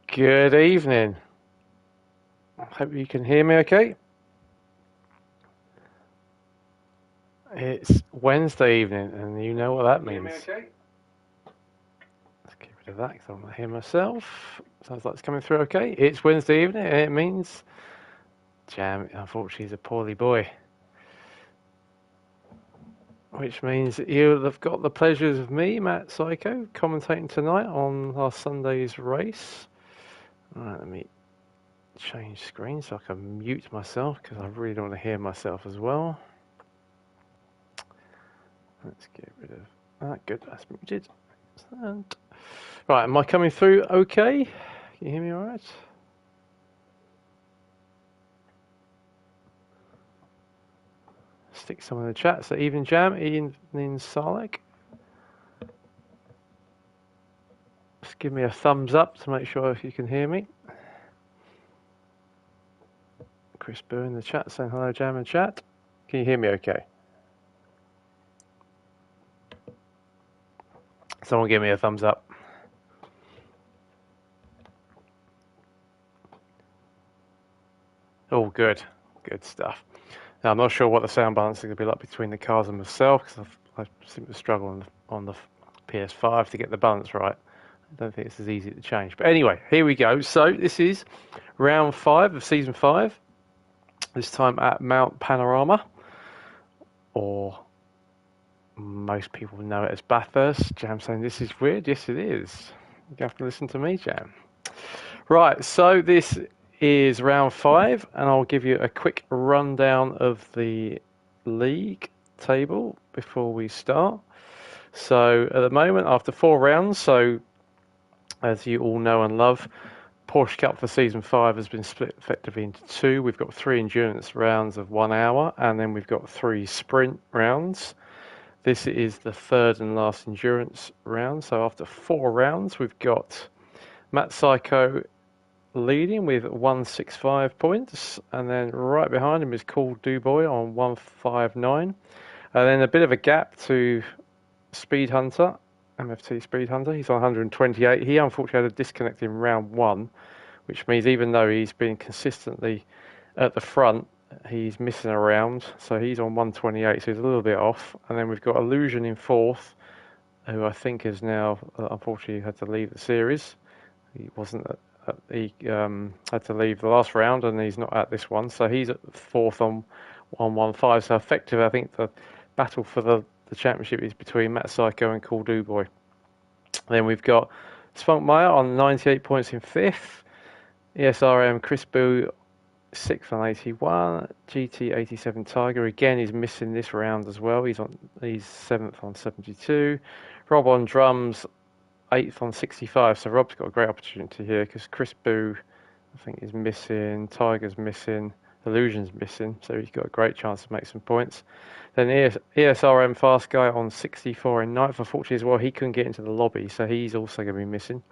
Good evening. Hope you can hear me okay. It's Wednesday evening, and you know what that means. Okay? Let's get rid of that because I want to hear myself. Sounds like it's coming through okay. It's Wednesday evening, and it means Jam, unfortunately, is a poorly boy. Which means you'll have got the pleasures of me, Matt Psycho, commentating tonight on our Sunday's race. Alright, let me change screen so I can mute myself because I really don't want to hear myself as well. Let's get rid of that. Good, that's muted. Excellent. Right, am I coming through okay? Can you hear me all right? Stick some in the chat. So evening Jam, evening Salek. Just give me a thumbs up to make sure if you can hear me. Chris Boo in the chat saying hello Jam in chat. Can you hear me okay? Someone give me a thumbs up. Oh, good. Good stuff. Now, I'm not sure what the sound balance is going to be like between the cars and myself because I seem to struggle on the PS5 to get the balance right. I don't think it's as easy to change. But anyway, here we go. So this is round 5 of season 5. This time at Mount Panorama, or most people know it as Bathurst. Jam saying this is weird. Yes, it is. You have to listen to me, Jam. Right, so this is round 5, and I'll give you a quick rundown of the league table before we start. So at the moment, after 4 rounds, so as you all know and love, Porsche Cup for season 5 has been split effectively into 2. We've got 3 endurance rounds of 1 hour, and then we've got 3 sprint rounds. This is the third and last endurance round. So after 4 rounds, we've got Matt Psycho leading with 165 points, and then right behind him is Cool Duboy on 159, and then a bit of a gap to Speed Hunter, MFT Speed Hunter. He's on 128. He unfortunately had a disconnect in round 1, which means even though he's been consistently at the front, he's missing a round, so he's on 128, so he's a little bit off. And then we've got Illusion in 4th, who I think has now unfortunately had to leave the series. He wasn't he had to leave the last round, and he's not at this one, so he's at 4th on 115. So effective, I think the battle for the championship is between Matt Psycho and Cool Duboy. Then we've got Spunkmeyer on 98 points in 5th. ESRM Chris Boo 6th on 81. GT 87 Tiger again is missing this round as well. He's 7th on 72. Rob on drums 8th on 65. So Rob's got a great opportunity here because Chris Boo, I think, is missing. Tiger's missing. Illusion's missing. So he's got a great chance to make some points. Then ESRM Fast Guy on 64 in 9th. Unfortunately as well, he couldn't get into the lobby, so he's also going to be missing.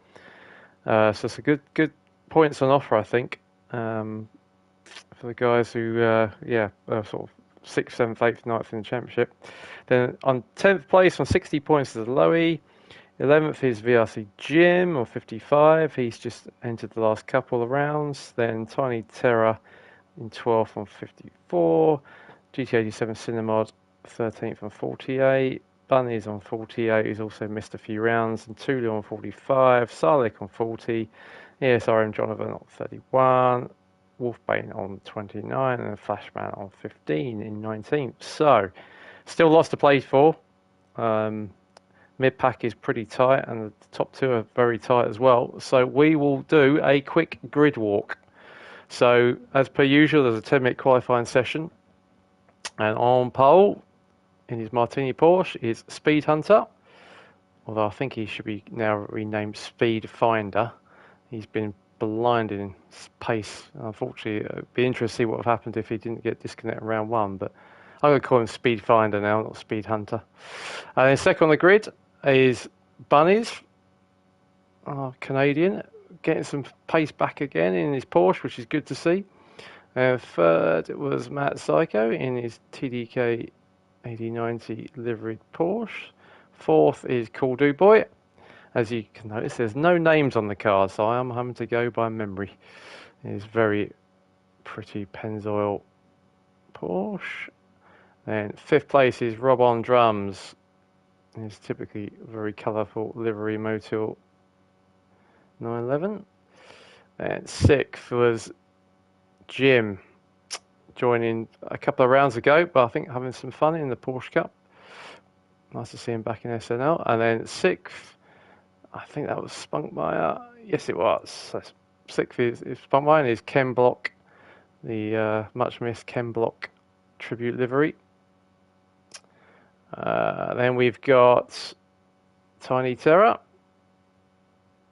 So it's a good points on offer, I think, for the guys who, sort of 6th, 7th, 8th, 9th in the championship. Then on 10th place on 60 points is Lowy. 11th is VRC Jim on 55. He's just entered the last couple of rounds. Then Tiny Terror in 12th on 54. GT87 Cinemod 13th on 48. Bunny's on 48, who's also missed a few rounds. And Tulu on 45. Salek on 40. ESRM Jonathan on 31. Wolfbane on 29. And Flashman on 15 in 19th. So, still lots to play for. Mid-pack is pretty tight, and the top 2 are very tight as well. So we will do a quick grid walk. So, as per usual, there's a 10-minute qualifying session. And on pole, in his Martini Porsche, is Speed Hunter. Although I think he should be now renamed Speed Finder. He's been blinded in pace. Unfortunately, it'd be interesting to see what would have happened if he didn't get disconnected in round 1. But I'm going to call him Speed Finder now, not Speed Hunter. And then second on the grid is Bunnies, Canadian, getting some pace back again in his Porsche, which is good to see. Third was Matt Psycho in his TDK 8090 liveried Porsche. Fourth is Cool Duboy. As you can notice, there's no names on the card, so I am having to go by memory. It's very pretty Pennzoil Porsche. And 5th place is Rob on drums. It's typically very colourful livery Motul 911. And 6th was Jim, joining a couple of rounds ago, but I think having some fun in the Porsche Cup. Nice to see him back in SNL. And then 6th, I think that was Spunkmeyer. Yes, it was. So 6th is Spunkmeyer, and is Ken Block, the much missed Ken Block tribute livery. Then we've got Tiny Terror.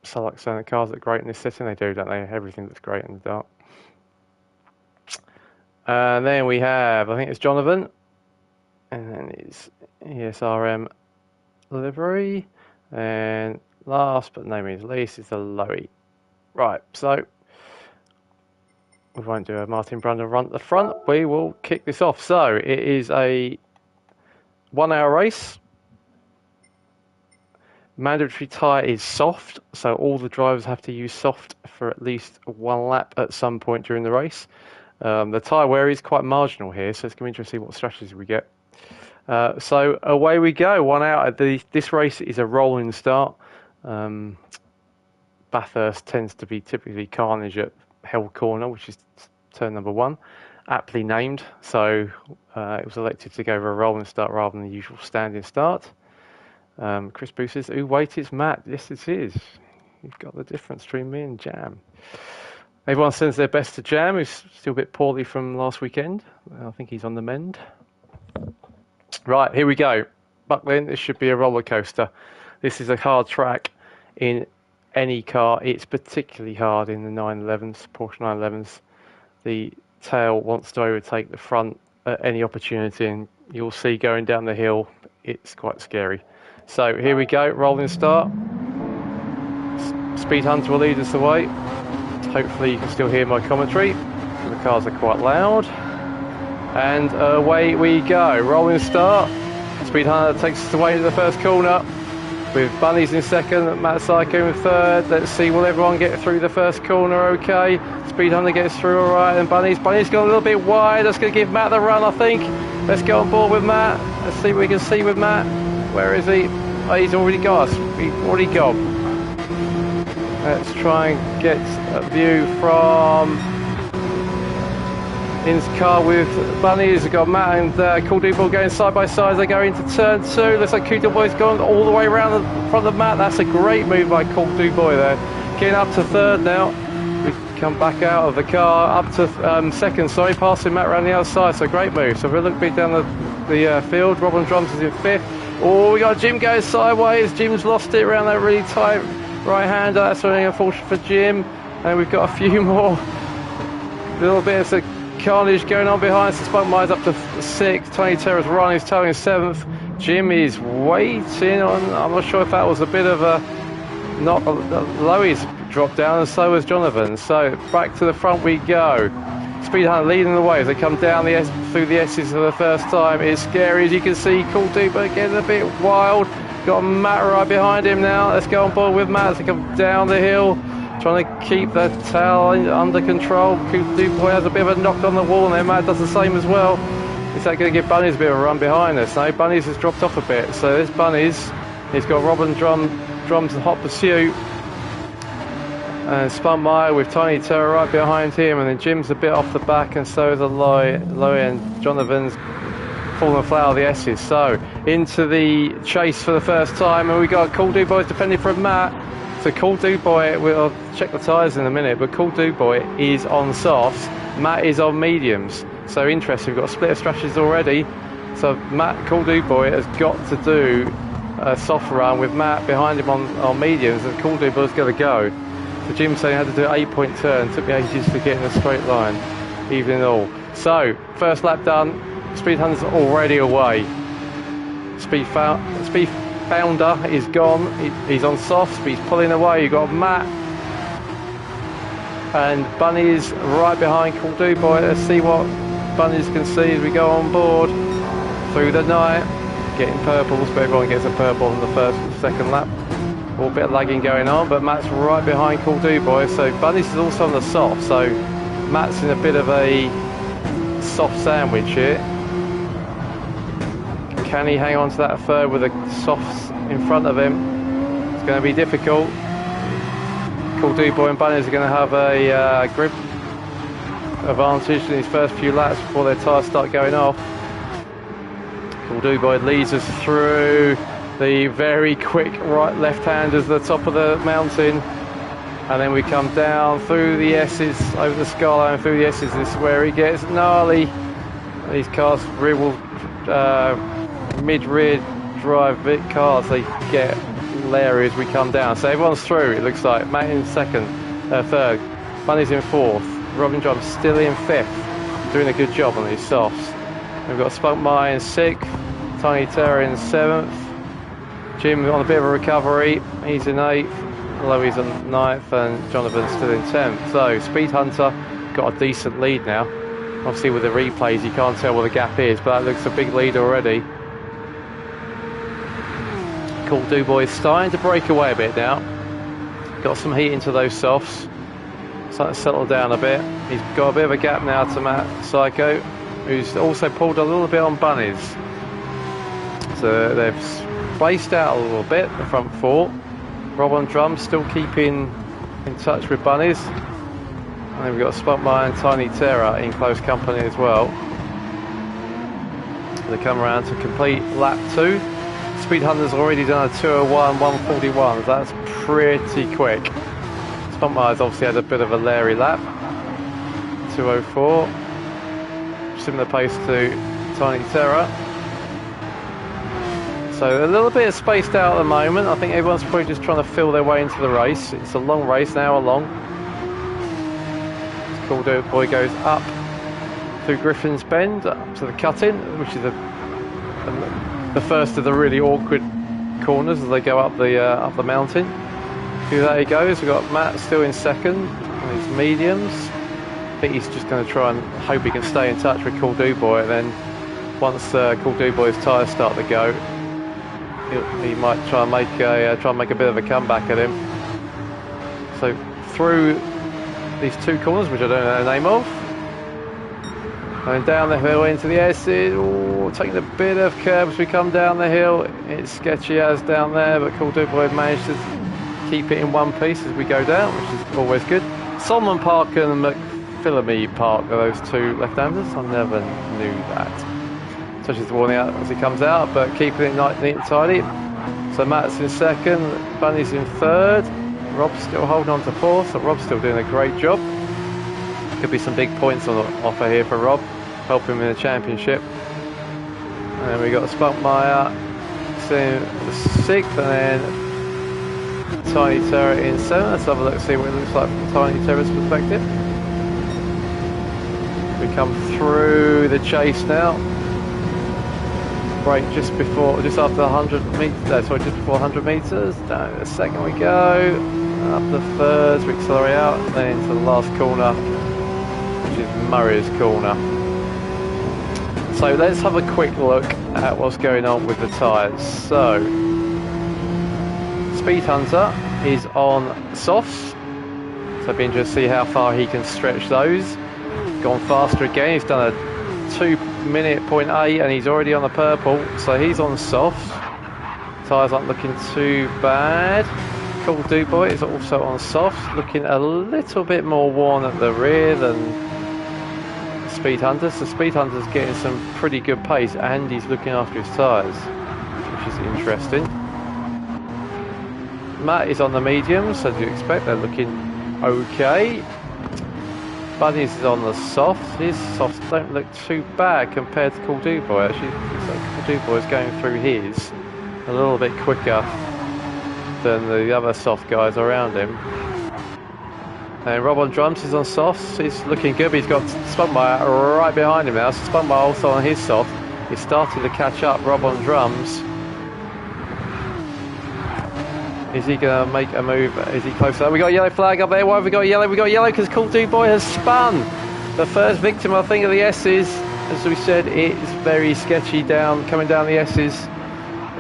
So like saying the cars look great in this setting, they do, don't they? Everything looks great in the dark. And then we have, I think it's Jonathan, and then it's ESRM livery, and last but no means least is the Lowy. Right, so we won't do a Martin Brundle run at the front. We will kick this off. So it is a 1 hour race. Mandatory tyre is soft, so all the drivers have to use soft for at least 1 lap at some point during the race. The tyre wear is quite marginal here, so it's going to be interesting to see what strategies we get. So away we go. 1 out. This race is a rolling start. Bathurst tends to be typically carnage at Hell Corner, which is turn number 1, aptly named. So it was elected to go for a rolling start rather than the usual standing start. Chris Booth says, "Who wait? It's Matt." Yes, it is. You've got the difference between me and Jam. Everyone sends their best to Jam, who's still a bit poorly from last weekend. I think he's on the mend. Right, here we go. Buckle in. This should be a roller coaster. This is a hard track in any car. It's particularly hard in the 911s, Porsche 911s. The tail wants to overtake the front at any opportunity, and you'll see going down the hill, it's quite scary. So here we go, rolling start. Speed Hunter will lead us away. Hopefully you can still hear my commentary. The cars are quite loud. And away we go, rolling start. Speed Hunter takes us away to the first corner, with Bunnies in second, Matt Psycho in third. Let's see, will everyone get through the first corner okay? Speed Hunter gets through all right, and Bunny's gone a little bit wide. That's going to give Matt the run, I think. Let's go on board with Matt. Let's see what we can see with Matt. Where is he? Oh, he's already got us. He's already gone. Let's try and get a view from his car with Bunnies. We've got Matt and Cool Dubois going side by side as they go into turn 2. Looks like Cool Dubois gone all the way around the front of Matt. That's a great move by Cool Dubois there. Getting up to third now. We come back out of the car, up to second, passing Matt around the outside. So great move. So we'll look a bit down the field. Robin Drums is in 5th. Oh, we got Jim goes sideways. Jim's lost it around that really tight right-hander. That's really unfortunate for Jim. And we've got a few more little bits of carnage going on behind. So Spunkmeyer's up to 6th. Tony Terra's running, he's towing 7th. Jim is waiting on. I'm not sure if that was a bit of a not Lowy's dropped down, and so has Jonathan. So back to the front we go. Speed Hunter leading the way as they come down through the S's for the first time. It's scary, as you can see. Cool Dubois getting a bit wild. Got Matt right behind him now. Let's go on board with Matt as they come down the hill, trying to keep the tail under control. Cool Dubois has a bit of a knock on the wall, and then Matt does the same as well. Is that going to give Bunnies a bit of a run behind us? No, Bunnies has dropped off a bit. So this Bunnies, he's got Robin Drums in hot pursuit. And Spunkmeyer with Tiny Terror right behind him, and then Jim's a bit off the back, and so is Lowy, and Jonathan's fallen flat of the S's. So into the chase for the first time, and we got Cool Dubois defending from Matt. So Cool Dubois, we'll check the tyres in a minute, but Cool Dubois is on softs, Matt is on mediums. So interesting, we've got a split of strategies already. So Cool Dubois has got to do a soft run with Matt behind him on mediums, and Cool Dubois going to go. So Jim saying he had to do an 8-point turn. Took me ages to get in a straight line, even in all. So first lap done. Speed Hunter's already away. Speed Founder is gone. He's on soft. He's pulling away. You've got Matt and Bunnies right behind Cool Dubois. Let's see what Bunnies can see as we go on board through the night. Getting purples, but everyone gets a purple on the first and second lap. All bit of lagging going on, but Matt's right behind Cool Do Boy. So Bunnies is also on the soft. So Matt's in a bit of a soft sandwich here. Can he hang on to that third with the softs in front of him? It's going to be difficult. Cool Do Boy and Bunnies are going to have a grip advantage in his first few laps before their tyres start going off. Cool Do Boy leads us through the very quick right left-handers at the top of the mountain, and then we come down through the S's, over the skyline through the S's. This is where he gets gnarly. These cars, mid-rear drive cars, they get hilarious as we come down. So everyone's through, it looks like. Matt in third, Bunny's in fourth, Robin Drum's still in fifth, doing a good job on these softs. We've got Spunkmeyer in sixth, Tiny Terror in seventh, Jim on a bit of a recovery, he's in 8th, Loey's on 9th, and Jonathan's still in 10th. So Speed Hunter got a decent lead now. Obviously with the replays you can't tell what the gap is, but that looks a big lead already. Cool Do Boy is starting to break away a bit now. Got some heat into those softs. Starting to settle down a bit. He's got a bit of a gap now to Matt Psycho, who's also pulled a little bit on Bunnies. So they've spaced out a little bit, the front four. Rob on drums, still keeping in touch with Bunnies. And then we've got Spunkmeyer and Tiny Terror in close company as well. They come around to complete lap 2. Speed Hunter's already done a 2:01, 1:41. That's pretty quick. Spunkmeyer's obviously had a bit of a leery lap. 2:04. Similar pace to Tiny Terror. So a little bit spaced out at the moment. I think everyone's probably just trying to fill their way into the race. It's a long race, an hour long. Cool Do Boy goes up through Griffin's Bend, up to the cut-in, which is the first of the really awkward corners as they go up the mountain. Through that he goes. We've got Matt still in second on his mediums. I think he's just going to try and hope he can stay in touch with Cool Do Boy, and then once Cool Do Boy's tyres start to go, he might try and make a bit of a comeback at him. So through these two corners, which I don't know the name of, and down the hill into the S's. Taking a bit of curb as we come down the hill. It's sketchy as down there, but Cool Do Boy managed to keep it in one piece as we go down, which is always good. Solomon Park and McPhillamy Park are those two left-handers. I never knew that. Touches the warning out as he comes out, but keeping it neat and tidy. So Matt's in second, Bunny's in third, Rob's still holding on to fourth, so Rob's still doing a great job. Could be some big points on offer here for Rob, help him in the championship. And we got Spunkmeyer in sixth, and then Tiny Terror in seventh. Let's have a look, see what it looks like from Tiny Terror's perspective. We come through the chase now. Break just after 100 meters. Just before 100 meters. Down a second we go. Up the thirds, we accelerate out, then into the last corner, which is Murray's corner. So let's have a quick look at what's going on with the tyres. So Speed Hunter is on softs, so it'll be interesting to see how far he can stretch those. Gone faster again. He's done a 2:08 and he's already on the purple, so he's on softs. Tyres aren't looking too bad. Cool Do Boy is also on softs, looking a little bit more worn at the rear than Speed Hunter. So Speed Hunter's getting some pretty good pace and he's looking after his tyres, which is interesting. Matt is on the mediums, as you expect. They're looking okay. Bunnies is on the softs. His softs don't look too bad compared to Cool Do Boy. Actually, Cool Do Boy is going through his a little bit quicker than the other soft guys around him. And Rob on drums is on softs. He's looking good, but he's got Spunkmeyer right behind him now. So Spunkmeyer also on his soft. He's starting to catch up. Rob on drums. Is he going to make a move? Is he close? We got a yellow flag up there. Why have we got yellow? We got yellow because Cool Do Boy has spun. The first victim, I think, of the S's. As we said, it's very sketchy coming down the S's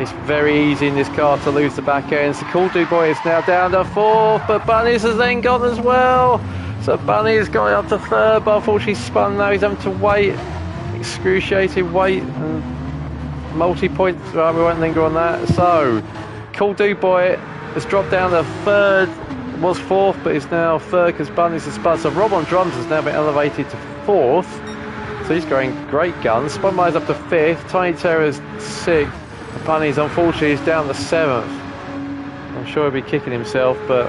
It's very easy in this car to lose the back end. So Cool Dude Boy is now down to 4th, but Bunnies has then gone as well. So Bunny's going up to 3rd, but unfortunately spun now. He's having to wait, excruciating wait, and multi-point. Right, we won't linger on that. So Cool Dude Boy has dropped down to 3rd, was 4th, but is now 3rd because Bunny's has spun. So Rob on drums has now been elevated to 4th. So he's going great guns. Spunmire's up to 5th, Tiny Terror's 6th. Bunny's unfortunately is down to 7th. I'm sure he'll be kicking himself, but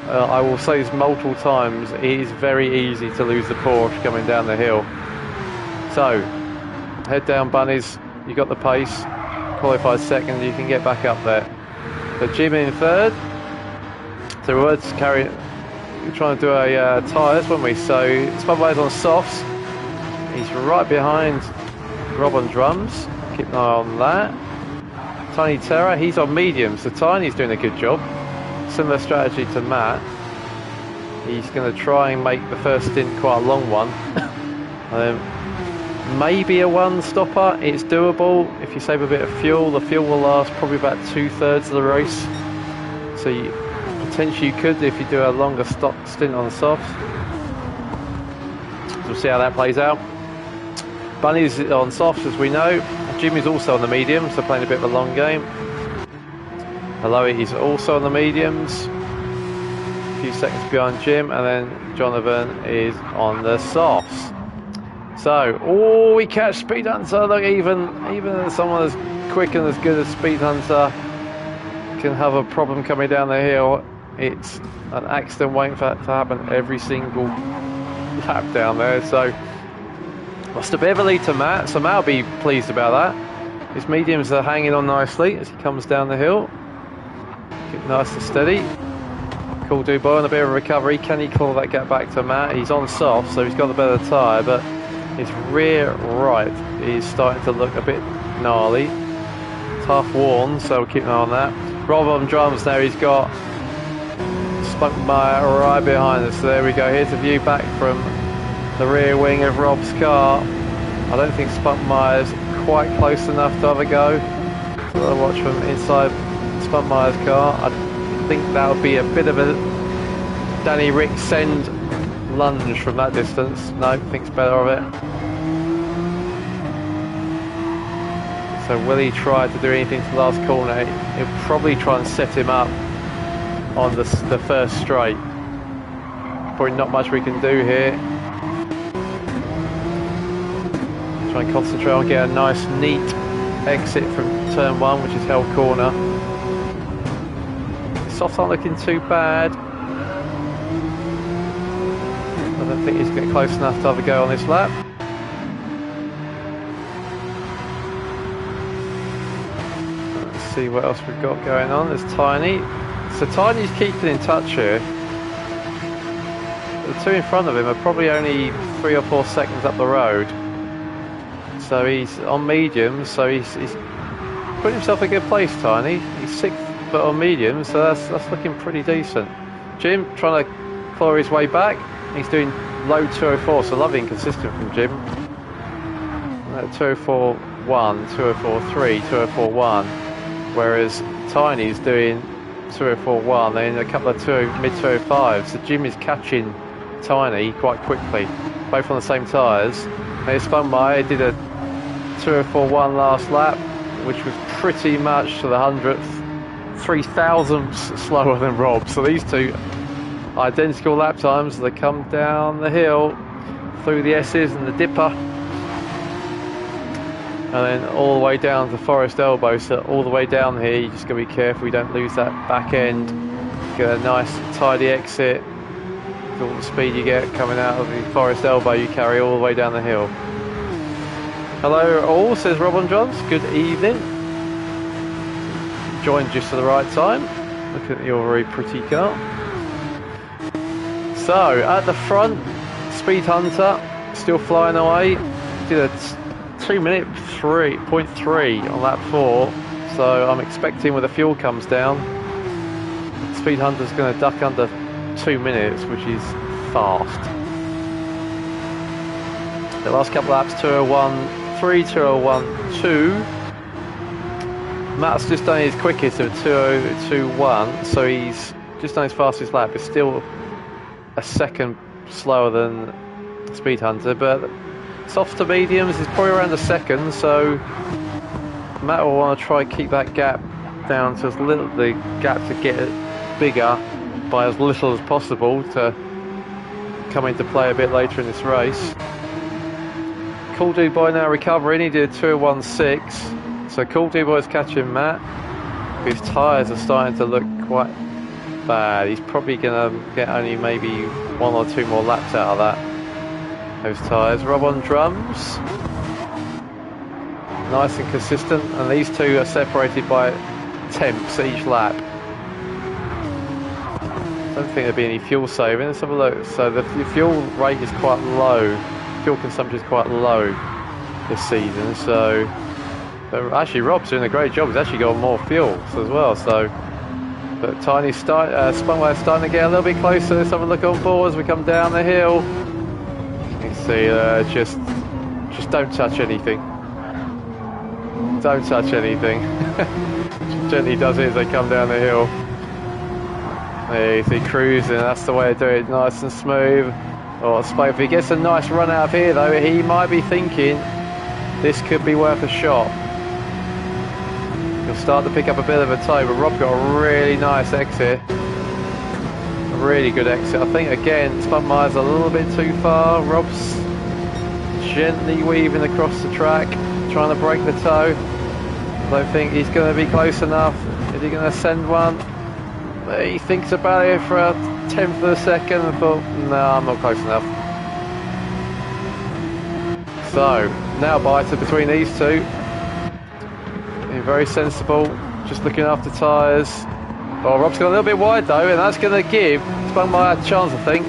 I will say this multiple times, it is very easy to lose the Porsche coming down the hill. So, head down Bunnies, you got the pace, qualified 2nd, you can get back up there. So Jim in 3rd. So we're trying to do a tyres, weren't we? So Spunmire's on softs, he's right behind Rob on drums, keep an eye on that. Tiny Terror, he's on mediums, so Tiny's doing a good job. Similar strategy to Matt. He's going to try and make the first stint quite a long one. Maybe a one-stopper, it's doable. If you save a bit of fuel, the fuel will last probably about 2/3 of the race. So potentially you could if you do a longer stint on the softs. So we'll see how that plays out. Bunny's on softs, as we know. Jimmy's also on the mediums, so playing a bit of a long game. Hello, he's also on the mediums. A few seconds behind Jim, and then Jonathan is on the softs. So, we catch Speed Hunter. Look, even someone as quick and as good as Speed Hunter can have a problem coming down the hill. It's an accident waiting for that to happen every single lap down there. So, lost a bit of a lead to Matt, so Matt will be pleased about that. His mediums are hanging on nicely as he comes down the hill. Keep nice and steady. Cool Dude Boy on a bit of a recovery. Can he claw that gap back to Matt? He's on soft, so he's got the better tyre, but his rear right is starting to look a bit gnarly. Tough worn, so we'll keep an eye on that. Rob on drums now, he's got Spunkmeyer right behind us. So there we go. Here's a view back from the rear wing of Rob's car. I don't think Spunkmeyer's quite close enough to have a go. So I'll watch from inside Spunkmeyer's car. I think that would be a bit of a Danny Rick send lunge from that distance. No, thinks better of it. So will he try to do anything to the last corner? He'll probably try and set him up on the first straight. Probably not much we can do here. Try and concentrate on getting a nice neat exit from turn 1, which is held corner. Softs aren't looking too bad. I don't think he's getting close enough to have a go on this lap. Let's see what else we've got going on. There's Tiny. So Tiny's keeping in touch here. The two in front of him are probably only 3 or 4 seconds up the road. So he's on mediums, so he's put himself in a good place, Tiny. He's 6th but on mediums, so that's looking pretty decent. Jim trying to claw his way back. He's doing low 204, so lovely and consistent from Jim. 204.1, 204.3, 204.1, whereas Tiny's doing 204.1 and a couple of mid 205s. So Jim is catching Tiny quite quickly, both on the same tyres. There's Spunmeyer, did a 204.1 last lap, which was pretty much to the 100th, 3,000ths slower than Rob. So these two identical lap times. They come down the hill through the S's and the Dipper, and then all the way down to Forest Elbow. So all the way down here, you just got to be careful you don't lose that back end. Get a nice tidy exit. All the speed you get coming out of the Forest Elbow, you carry all the way down the hill. Hello all, says Rob on drums. Good evening. Joined just at the right time. Looking at your very pretty car. So at the front, Speed Hunter still flying away. Did a 2-minute 3.3 on lap 4. So I'm expecting when the fuel comes down, Speed Hunter's going to duck under 2 minutes, which is fast. The last couple of laps, 201.3, 201.2. Matt's just done his quickest of 2:02.1, so he's just done his fastest lap. It's still a second slower than Speed Hunter, but softs to mediums is probably around a second, so Matt will want to try and keep that gap down to as little, the gap to get it bigger by as little as possible to come into play a bit later in this race. Cool Dude-Boy now recovering, he did 2:16, so Cool Dude-Boy's catching Matt. His tyres are starting to look quite bad. He's probably going to get only maybe 1 or 2 more laps out of that. Those tyres. Rob on drums. Nice and consistent, and these two are separated by tenths each lap. I don't think there'll be any fuel saving. Let's have a look. So the fuel rate is quite low. Fuel consumption is quite low this season. So actually, Rob's doing a great job. He's actually got more fuel as well. So, but Tiny's Spunkmire's starting to get a little bit closer. Let's have a look on board as we come down the hill. You can see, just don't touch anything. Don't touch anything. Gently does it as they come down the hill. There you see cruising, that's the way to do it, nice and smooth. Oh, if he gets a nice run out of here though, he might be thinking this could be worth a shot. He'll start to pick up a bit of a toe, but Rob got a really nice exit. A really good exit. I think again, Spunkmire's a little bit too far. Rob's gently weaving across the track, trying to break the toe. I don't think he's going to be close enough. Is he going to send one? He thinks about it for a tenth of a second and thought, no, I'm not close enough. So, now Biter between these two. Being very sensible, just looking after tyres. Oh, Rob's got a little bit wide though, and that's going to give Spunkmire a chance, I think.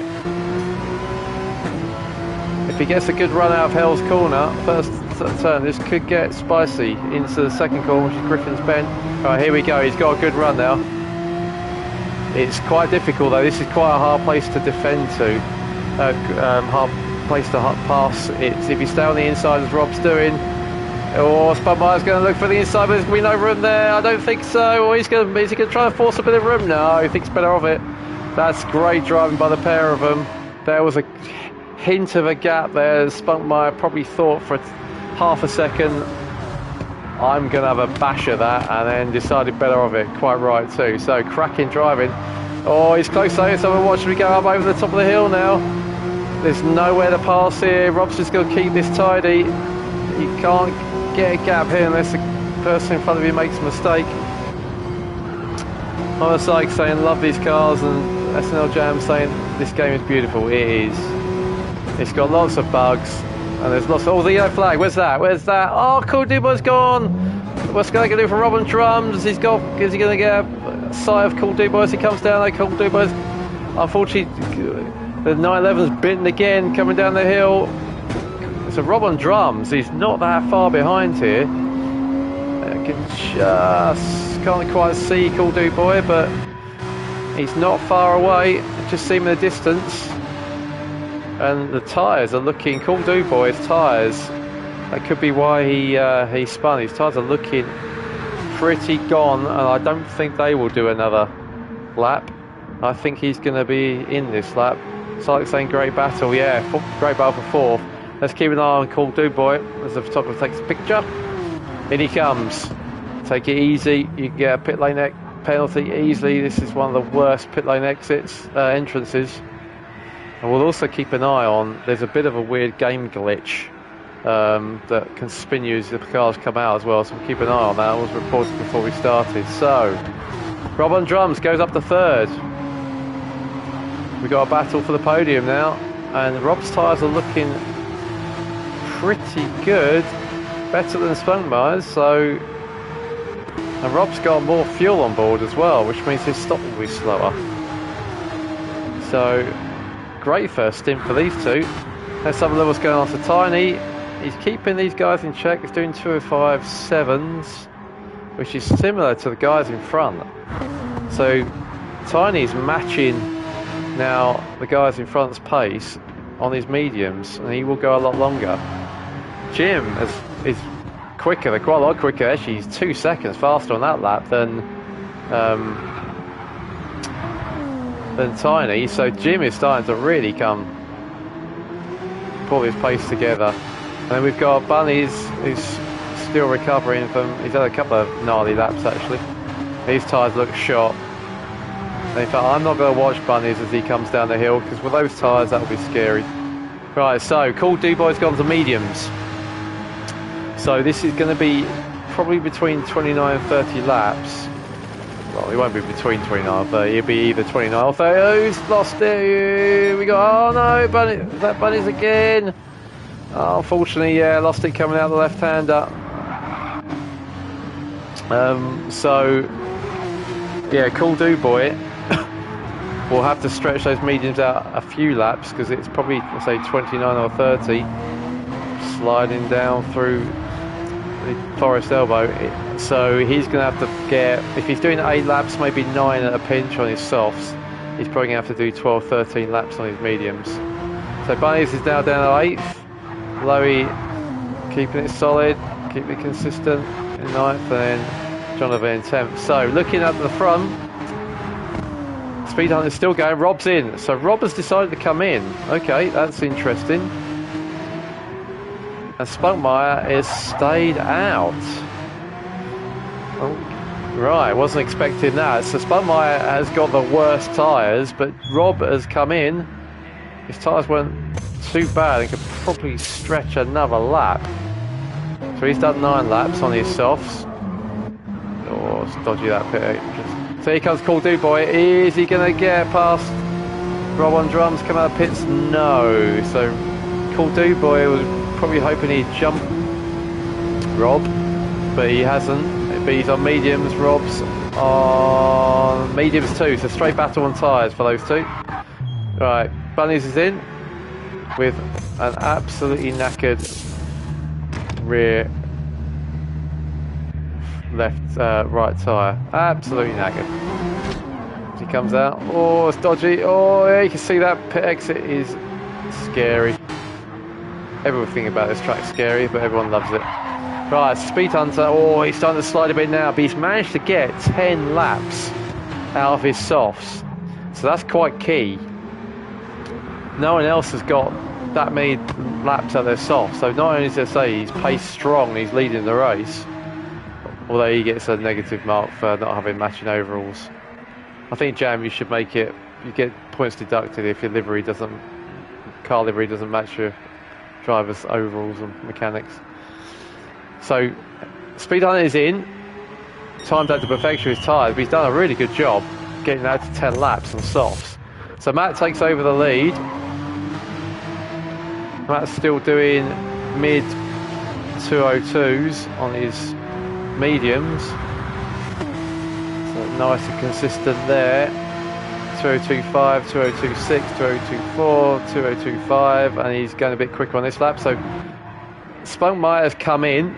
If he gets a good run out of Hell's Corner, first turn, this could get spicy into the second corner, which is Griffin's Bend. Alright, here we go, he's got a good run now. It's quite difficult though, this is quite a hard place to defend to. Hard place to pass. It's if you stay on the inside as Rob's doing. Or Spunkmire's going to look for the inside, but there's going to be no room there. I don't think so. Or is he going to try to force a bit of room? No, he thinks better of it. That's great driving by the pair of them. There was a hint of a gap there. Spunkmire probably thought for half a second, I'm going to have a bash at that, and then decided better of it. Quite right too. So cracking driving. Oh, he's close though. So watch me go up over the top of the hill now. There's nowhere to pass here. Rob's just going to keep this tidy. You can't get a gap here unless the person in front of you makes a mistake. On the side saying love these cars, and SNL Jam saying this game is beautiful. It is. It's got lots of bugs. And there's lots of, oh, the yellow flag, where's that? Where's that? Oh, Cool Dude-Boy's gone. What's going to do for Rob on drums? Is he going to get a sight of Cool Dude-Boy as he comes down? Like, Cool Dude-Boy's, unfortunately, the 911's bitten again coming down the hill. So Rob on drums, he's not that far behind here. I can't quite see Cool Dude-Boy, but he's not far away. Just see him in the distance. And the tyres are looking, Cool Dude-Boy's tyres, that could be why he spun. His tyres are looking pretty gone, and I don't think they will do another lap. I think he's going to be in this lap. It's like saying great battle, yeah, great battle for fourth. Let's keep an eye on Cool Dude-Boy as the photographer takes a picture. In he comes. Take it easy, you can get a pit lane penalty easily. This is one of the worst pit lane entrances. And we'll also keep an eye on, there's a bit of a weird game glitch that can spin you as the cars come out as well, so we'll keep an eye on that. It was reported before we started. So, Rob on drums goes up to third. We've got a battle for the podium now, and Rob's tyres are looking pretty good, better than Spunkmire's, so, and Rob's got more fuel on board as well, which means his stop will be slower. So, great first stint for these two. Let's have a look what's going on to Tiny. He's keeping these guys in check. He's doing 2:05.7s, which is similar to the guys in front. So Tiny's matching now the guys in front's pace on his mediums, and he will go a lot longer. Jim is quicker. They're quite a lot quicker. Actually, he's 2 seconds faster on that lap than Tiny. So Jim is starting to really pull his pace together. And then we've got Bunnies, who's still recovering from. He's had a couple of gnarly laps actually. His tyres look shot. And in fact, I'm not going to watch Bunnies as he comes down the hill, because with those tyres that would be scary. Right, so Cool Dubois gone to mediums. So this is going to be probably between 29 and 30 laps. Well, it won't be between 29 and 30, it'll be either 29 or 30. Oh, he's lost it. We got, oh no, Bunny, that Bunnies again. Oh, unfortunately, yeah, lost it coming out the left-hander. So, yeah, Cool Dubois will have to stretch those mediums out a few laps, because it's probably, let's say, 29 or 30, sliding down through the Forest Elbow. So he's going to have to get, if he's doing 8 laps, maybe 9 at a pinch on his softs, he's probably going to have to do 12, 13 laps on his mediums. So Bunnies is now down to 8th. Lowy keeping it solid, keeping it consistent in 9th, and then Jonathan in 10th. So looking at the front, Speed Hunt is still going. Rob's in. So Rob has decided to come in. Okay, that's interesting. And Spunkmeyer has stayed out. Oh, right, wasn't expecting that. So Spunkmeyer has got the worst tyres, but Rob has come in. His tyres weren't too bad and could probably stretch another lap. So he's done 9 laps on his softs. Oh, it's dodgy that pit. So here comes Cool Dubois. Is he going to get past Rob on drums, come out of pits? No. So Cool Dubois was probably hoping he'd jump Rob, but he hasn't. But he's on mediums. Rob's on mediums too. So straight battle on tyres for those two. Right, Bunnies is in with an absolutely knackered rear right tyre. Absolutely knackered. As he comes out. Oh, it's dodgy. Oh, yeah, you can see that pit exit is scary. Everything about this track's scary, but everyone loves it. Right, Speed Hunter. Oh, he's starting to slide a bit now, but he's managed to get 10 laps out of his softs. So that's quite key. No one else has got that many laps out of their softs. So not only does it say he's paced strong and he's leading the race, although he gets a negative mark for not having matching overalls. I think, Jam, you should make it, you get points deducted if your car livery doesn't match your driver's overalls and mechanics. So Speed Hunter is in, timed out to perfection his tyres, but he's done a really good job getting out to 10 laps on softs. So Matt takes over the lead. Matt's still doing mid 202s on his mediums. So nice and consistent there. 2025, 2026, 2024, 2025, and he's going a bit quicker on this lap. So Spunkmeyer has come in.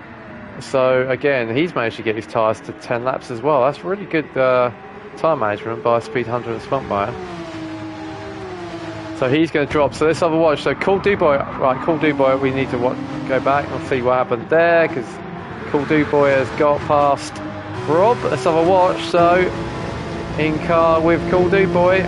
So again, he's managed to get his tyres to 10 laps as well. That's really good tyre management by Speed Hunter and Spunkmeyer. So he's going to drop. So let's have a watch. So Cool Dubois, right? Cool Dubois, we need to go back and see what happened there, because Cool Dubois has got past Rob. Let's have a watch. So in car with Cool Dubois.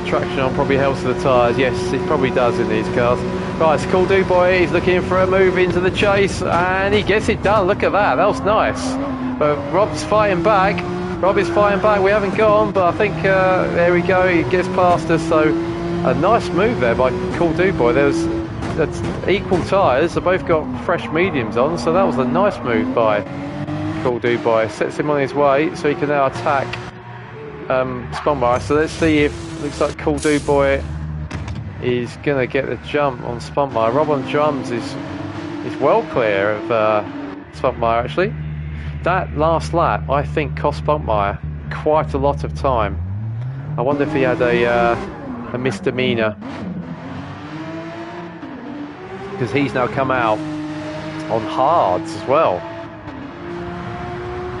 Traction on probably helps with the tyres. Yes, it probably does in these cars. Right, so Cool Dubois, he's looking for a move into the chase, and he gets it done. Look at that. That was nice. But Rob's fighting back. Rob is fighting back. We haven't gone, but I think there we go. He gets past us. So a nice move there by Cool Dubois. That's equal tyres. They both got fresh mediums on, so that was a nice move by Cool Dubois. Sets him on his way, so he can now attack Spunkmeyer. So let's see if looks like Cool Dubois is going to get the jump on Spunkmeyer. Rob on drums is well clear of Spunkmeyer actually. That last lap, I think, cost Spunkmeyer quite a lot of time. I wonder if he had a misdemeanor, because he's now come out on hards as well.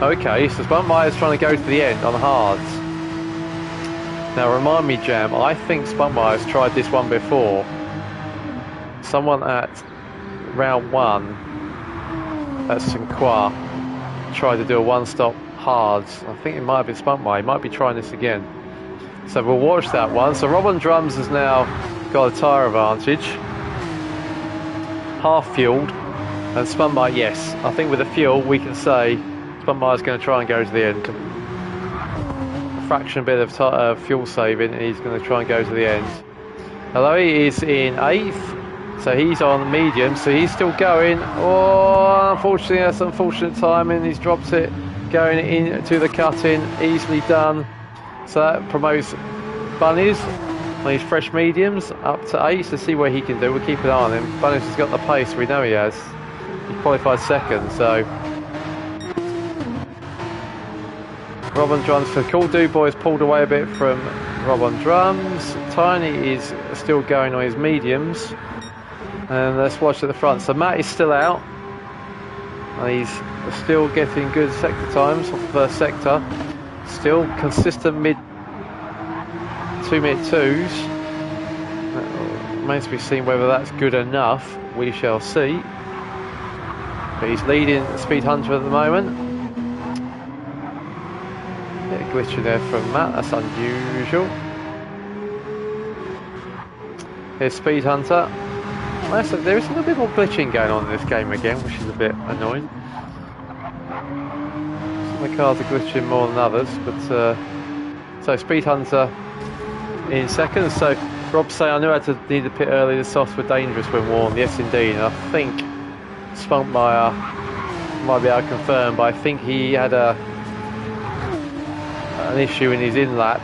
Okay, so Spunkmeyer's trying to go to the end on hards. Now remind me, Jam, I think Spunkmeyer's tried this one before. Someone at round 1 at St Croix tried to do a one-stop hards. I think it might have been Spunkmeyer. He might be trying this again. So we'll watch that one. So Rob on Drums has now got a tyre advantage. Half fueled. And Spunkmeyer, yes. I think with the fuel we can say Spunkmeyer's going to try and go to the end. A fraction bit of fuel saving and he's going to try and go to the end. Although he is in 8th. So he's on medium. So he's still going. Oh, unfortunately that's unfortunate timing. He's dropped it. Going into the cut-in. Easily done. So that promotes Bunnies on his fresh mediums up to 8 to see what he can do. We'll keep an eye on him. Bunnies has got the pace, we know he has. He qualified second, so Rob on Drums for Cool Dude Boys pulled away a bit from Rob on Drums. Tiny is still going on his mediums. And let's watch at the front. So Matt is still out. And he's still getting good sector times off the first sector. Still consistent mid 2-minute 2s. Remains to be seen whether that's good enough. We shall see. But he's leading Speed Hunter at the moment. Bit of glitching there from Matt. That's unusual. Here's Speed Hunter. There is a little bit more glitching going on in this game again, which is a bit annoying. The cars are glitching more than others, but so Speed Hunter in second. So Rob say I knew I had to need to pit early. The softs were dangerous when warm. Yes, indeed. And I think Spunkmeyer might be able to confirm, but I think he had an issue in his in lap,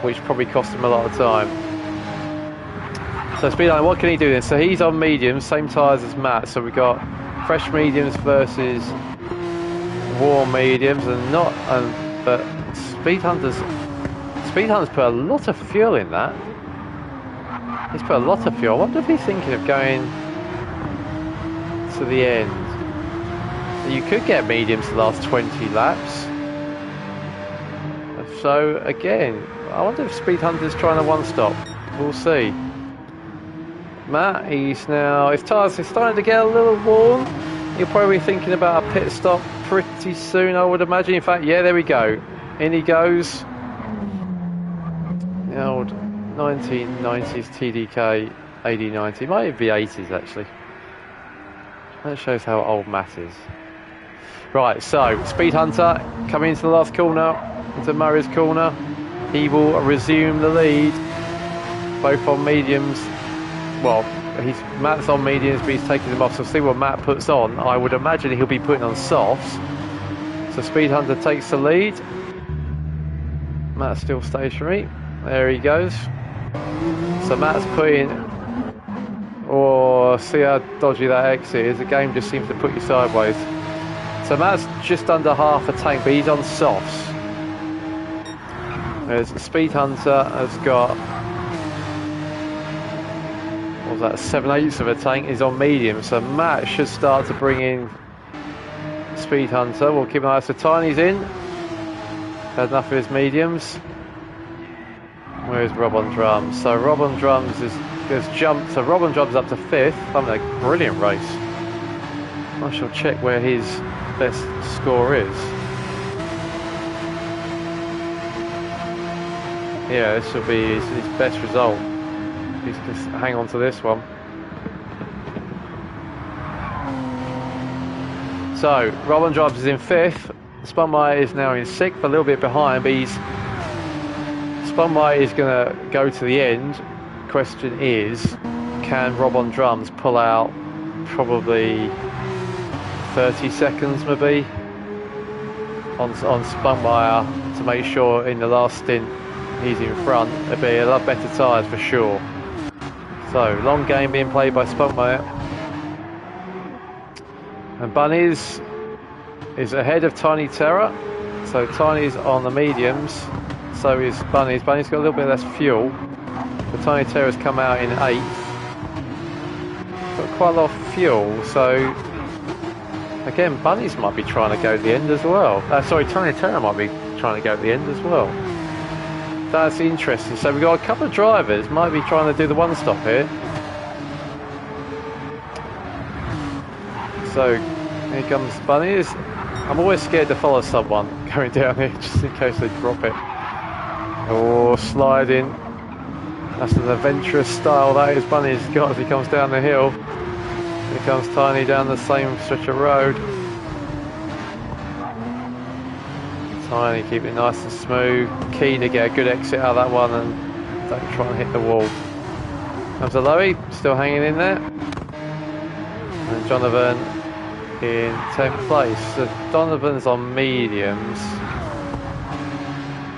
which probably cost him a lot of time. So Speed Hunter, what can he do then? So he's on mediums, same tyres as Matt. So we've got fresh mediums versus warm mediums, and not, but Speed Hunter's put a lot of fuel in that. He's put a lot of fuel. I wonder if he's thinking of going to the end. You could get mediums the last 20 laps. So again, I wonder if Speed Hunter's trying to one-stop. We'll see. Matt, his tyres are starting to get a little warm. He'll probably be thinking about a pit stop pretty soon, I would imagine. In fact, yeah, there we go. In he goes. The old 1990s TDK 8090. Might even be 80s, actually. That shows how old Matt is. Right, so Speed Hunter coming into the last corner, into Murray's corner. He will resume the lead, both on mediums. Well, Matt's on mediums, but he's taking them off. So see what Matt puts on. I would imagine he'll be putting on softs. So Speed Hunter takes the lead. Matt's still stationary. There he goes. So Matt's putting. Oh, see how dodgy that exit is. The game just seems to put you sideways. So Matt's just under half a tank, but he's on softs. There's Speed Hunter has got. What was that? 7/8 of a tank is on medium. So Matt should start to bring in Speed Hunter. We'll keep an eye. So Tiny's in. Had enough of his mediums. Where's Rob on Drums? So Rob on Drums has jumped. So Rob on Drums up to 5th. Having a brilliant race. I shall check where his best score is. Yeah, this will be his best result. He's just hang on to this one. So Rob on Drums is in 5th. Spunkmeyer is now in 6th, a little bit behind, but Spunkmeyer is going to go to the end. Question is, can Rob on Drums pull out probably 30 seconds maybe on Spunkmeyer to make sure in the last stint he's in front? There'll be a lot better tyres for sure. So long game being played by Spunkmeyer. And Bunnies is ahead of Tiny Terror. So Tiny's on the mediums. So is Bunnies. Bunnies got a little bit less fuel. The Tiny Terror's come out in 8th. Got quite a lot of fuel. So again, Bunnies might be trying to go to the end as well. Sorry, Tiny Terror might be trying to go to the end as well. That's interesting. So we've got a couple of drivers might be trying to do the one stop here. So here comes Bunnies. I'm always scared to follow someone going down here just in case they drop it. Oh, sliding. That's an adventurous style that is Bunny's got as he comes down the hill. Here comes Tiny down the same stretch of road. Tiny, keep it nice and smooth. Key to get a good exit out of that one and don't try and hit the wall. Comes Aloe, still hanging in there. And Jonathan in 10th place. So Donovan's on mediums.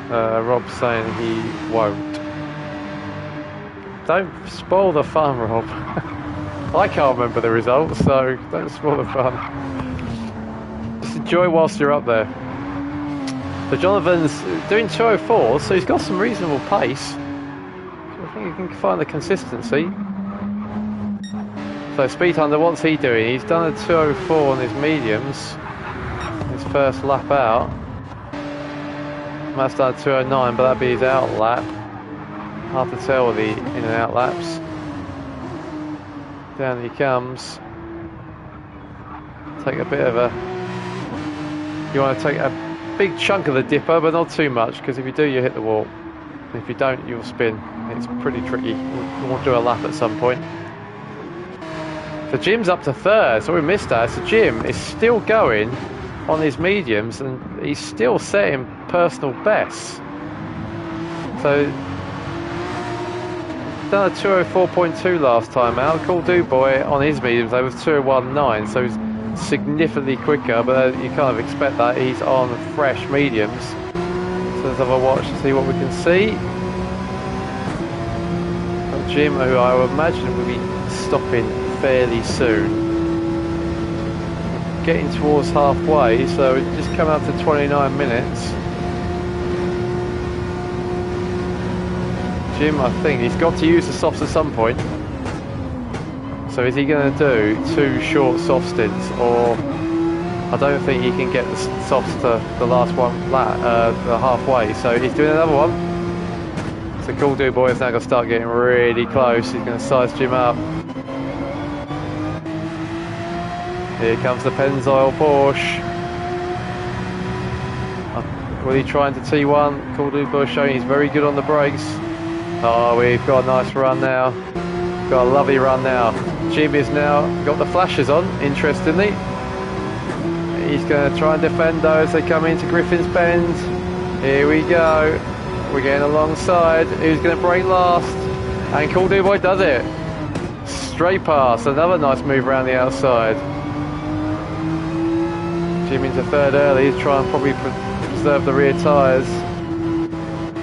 Rob's saying he won't. Don't spoil the fun, Rob. I can't remember the results, so don't spoil the fun. Just enjoy whilst you're up there. So Jonathan's doing 204, so he's got some reasonable pace. So I think you can find the consistency. So Speed Hunter, what's he doing? He's done a 204 on his mediums. His first lap out. Matt's done a 209, but that'd be his out lap. Hard to tell with the in and out laps. Down he comes. Take a bit of a... You want to take a big chunk of the dipper, but not too much, because if you do, you hit the wall. And if you don't, you'll spin. It's pretty tricky. You want to do a lap at some point. So Jim's up to third, so we missed that. So Jim is still going on his mediums, and he's still setting personal bests. So done a 204.2 last time out. Cool Do Boy on his mediums, they was 201.9, so he's significantly quicker, but you kind of expect that. He's on fresh mediums. So let's have a watch to see what we can see. Jim, who I would imagine will be stopping fairly soon. Getting towards halfway, so just come up to 29 minutes. Jim, I think he's got to use the softs at some point. So is he going to do 2 short soft stints, or I don't think he can get the softs to the last one flat, the halfway. So he's doing another one. So Cool Do Boy is now going to start getting really close. He's going to size Jim up. Here comes the Pennzoil Porsche. Will he try into T1? Cool Do Boy showing he's very good on the brakes. Oh, we've got a nice run now. Got a lovely run now. Jim is now got the flashes on, interestingly. He's going to try and defend those as they come into Griffin's Bend. Here we go. We're getting alongside. Who's going to brake last? And Cool Do Boy does it. Straight past. Another nice move around the outside. Jim into third early. He's trying to probably preserve the rear tyres.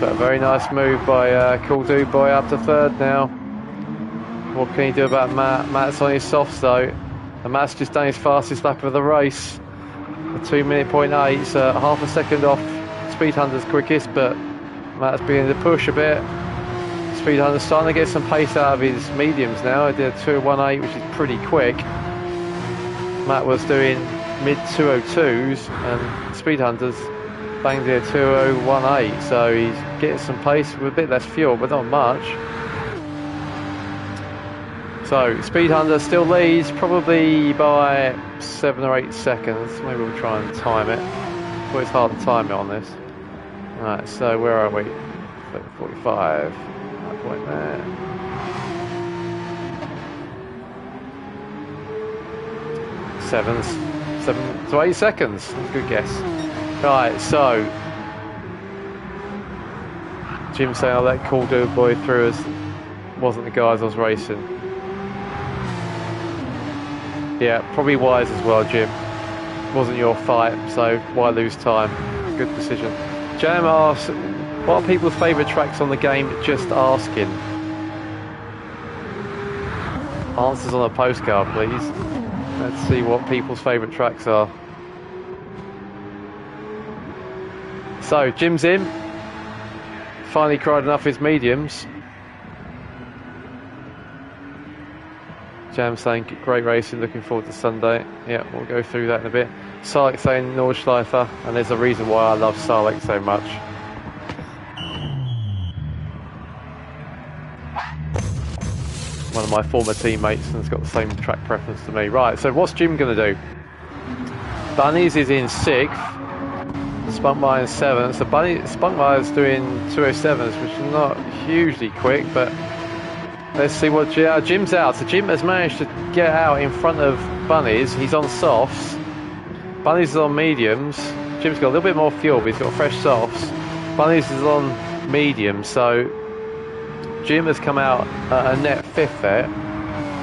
But a very nice move by Cool Do Boy up to third now. What can he do about Matt? Matt's on his softs though. And Matt's just done his fastest lap of the race. A 2:08, so half a second off Speed Hunter's quickest, but Matt's beginning to push a bit. Speed Hunter's starting to get some pace out of his mediums now. He did a 2:18, which is pretty quick. Matt was doing mid 2:02s, and Speed Hunter's banged a 2:018, so he's getting some pace with a bit less fuel, but not much. So Speed Hunter still leads, probably by 7 or 8 seconds. Maybe we'll try and time it. But it's hard to time it on this. Right, so where are we? 45. That point there. 7 to 8 seconds. That's a good guess. Right, so Jim saying I'll let Cool Do Boy through as wasn't the guys I was racing. Yeah, probably wise as well, Jim. Wasn't your fight, so why lose time? Good decision. Jam asks, what are people's favourite tracks on the game? Just asking. Answers on a postcard, please. Let's see what people's favourite tracks are. So, Jim's in. Finally cried enough his mediums. Jam saying great racing, looking forward to Sunday. Yeah, we'll go through that in a bit. Sarek saying Nordschleifer, and there's a reason why I love Sarek so much. one of my former teammates and has got the same track preference to me. Right, so what's Jim going to do? Bunnies is in 6th. Spunkmeyer in 7th. So Spunkmeyer's doing 207s, which is not hugely quick, but let's see what Jim's out. So Jim has managed to get out in front of Bunnies. He's on softs. Bunnies is on mediums. Jim's got a little bit more fuel, but he's got fresh softs. Bunnies is on mediums, so Jim has come out at a net 5th there.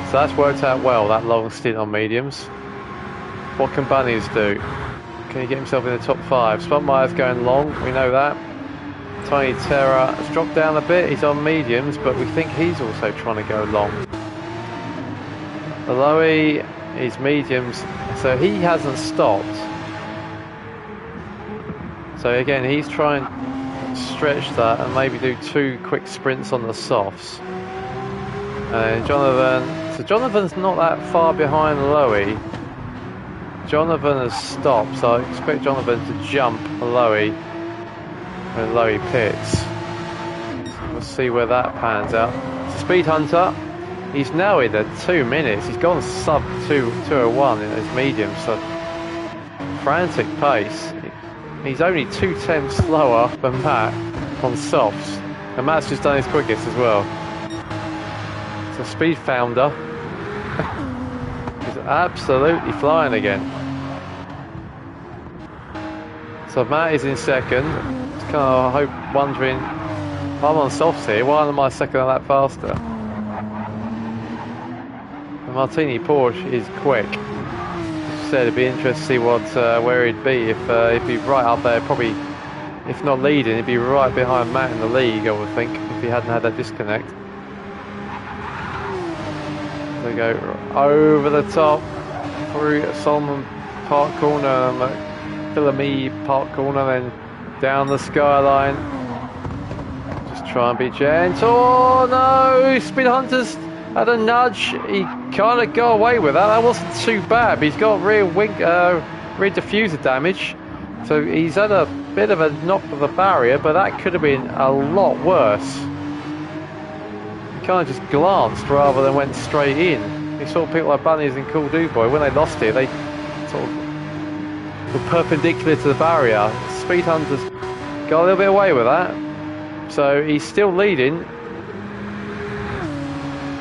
So that's worked out well, that long stint on mediums. What can Bunnies do? Can he get himself in the top 5? Spunkmeyer's going long, we know that. Tiny Terror has dropped down a bit, he's on mediums, but we think he's also trying to go long. Aloe is mediums, so he hasn't stopped. So again, he's trying to stretch that and maybe do 2 quick sprints on the softs. And Jonathan, so Jonathan's not that far behind Aloe. Jonathan has stopped, so I expect Jonathan to jump Aloe when Aloe pits. So we'll see where that pans out. So Speed Hunter, he's now in at 2 minutes. He's gone sub 201 in his medium, so frantic pace. He's only 2/10 slower than Matt on softs, and Matt's just done his quickest as well. So Speed Founder is absolutely flying again. So Matt is in 2nd. Just kind of wondering, I'm on softs here. Why am I 2nd and that faster? The Martini Porsche is quick. Said it'd be interesting to see what where he'd be if he'd be right up there. Probably, if not leading, he'd be right behind Matt in the league. I would think if he hadn't had that disconnect. They go over the top through Solomon Park corner, Philomene Park corner, then down the skyline. Just try and be gentle. Oh no! Speed Hunter's had a nudge. He kind of got away with that. That wasn't too bad. But he's got rear diffuser damage, so he's had a bit of a knock of the barrier. But that could have been a lot worse. He kind of just glanced rather than went straight in. He saw people like Bunnies and Cool Dude Boy, when they lost it, they sort of were perpendicular to the barrier. Speed Hunter's got a little bit away with that, so he's still leading,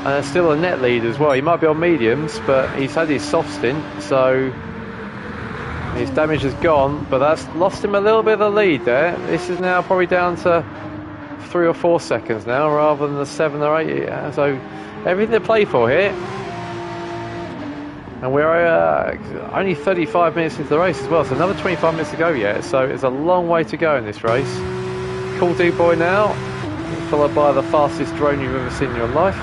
and there's still a net lead as well. He might be on mediums, but he's had his soft stint, so his damage has gone, but that's lost him a little bit of the lead there. This is now probably down to 3 or 4 seconds now, rather than the 7 or 8. Yeah, so everything to play for here. And we're only 35 minutes into the race as well, so another 25 minutes to go yet, so it's a long way to go in this race. Cool Dude Boy now, followed by the fastest drone you've ever seen in your life.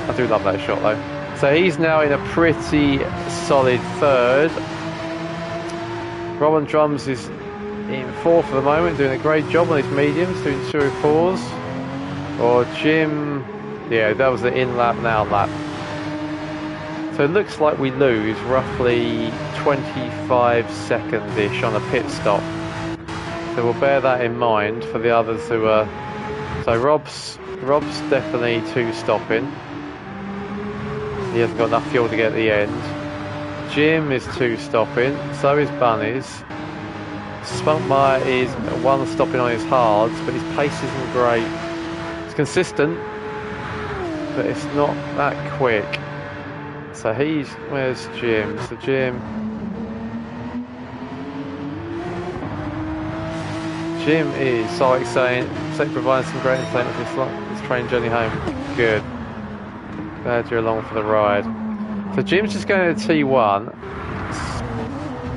I do love that shot though. So he's now in a pretty solid 3rd. Robin Drums is in 4th at the moment, doing a great job on his mediums, doing 204s. Or Jim, yeah, that was the in lap, now lap. So it looks like we lose roughly 25 seconds-ish on a pit stop. So we'll bear that in mind for the others who are... So Rob's definitely 2-stopping. He hasn't got enough fuel to get to the end. Jim is 2-stopping, so is Bunnies. Spunkmeyer is 1-stopping on his hards, but his pace isn't great. It's consistent, but it's not that quick. So where's Jim? So Jim is, so like saying, providing some great entertainment for this train journey home. Good. Glad you're along for the ride. So Jim's just going to T1.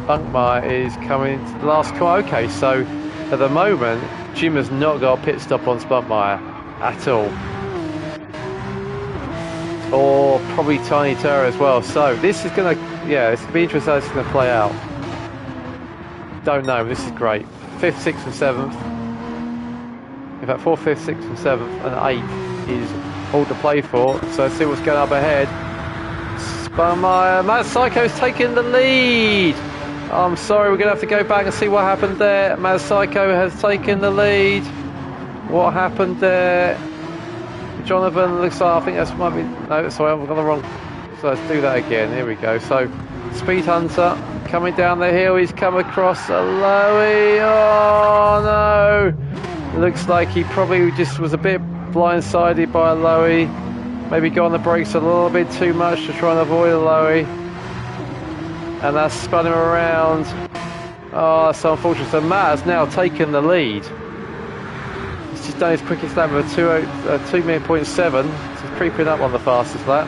Spunkmeyer is coming to the last corner. Okay, so at the moment, Jim has not got a pit stop on Spunkmeyer at all. Or probably Tiny Terror as well. So this is going to, yeah, it's going to be interesting how it's going to play out. Don't know, this is great. 5th, 6th and 7th. In fact, 4th, 5th, 6th and 7th and 8th is all to play for. So let's see what's going up ahead. Spunkmeyer, Mad Psycho's taking the lead. I'm sorry, we're going to have to go back and see what happened there. Mad Psycho has taken the lead. What happened there? Jonathan. Looks like, I think that's might be, no, sorry, I've got the wrong, so let's do that again. Here we go. So, Speed Hunter coming down the hill, he's come across a Lowy. Oh no! Looks like he probably just was a bit blindsided by a Lowy. Maybe got on the brakes a little bit too much to try and avoid a Lowy. And that's spun him around. Oh, that's so unfortunate. So Matt has now taken the lead. He's just done his quickest lap of a 2.7. So he's creeping up on the fastest lap.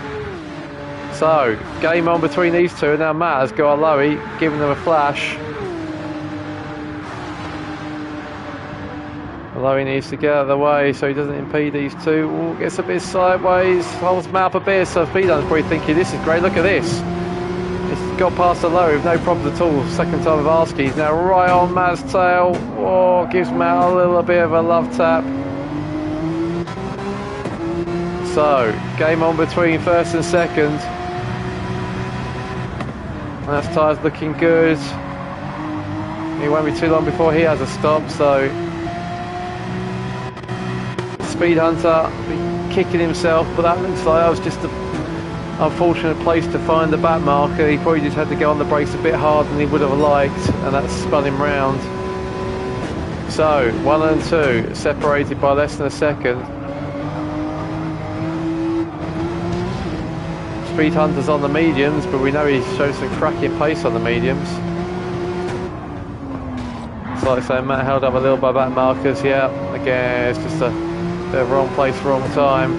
So, game on between these two, and now Matt has got a Lowy, giving them a flash. Lowy needs to get out of the way so he doesn't impede these two. Ooh, gets a bit sideways, holds Matt up a bit, so Speedhunter's probably thinking, this is great, look at this. He's got past the Lowy with no problems at all. Second time of asking, he's now right on Matt's tail. Oh, gives Matt a little bit of a love tap. So, game on between first and second. Matt's tyre's looking good. It won't be too long before he has a stop, so Speed Hunter kicking himself, but that looks like that was just an unfortunate place to find the back marker. He probably just had to go on the brakes a bit harder than he would have liked, and that spun him round. So 1 and 2 separated by less than a second. Speed Hunter's on the mediums, but we know he shows some cracking pace on the mediums. So like I say, Matt held up a little by back markers. Yeah, again, it's just a bit of wrong place, wrong time.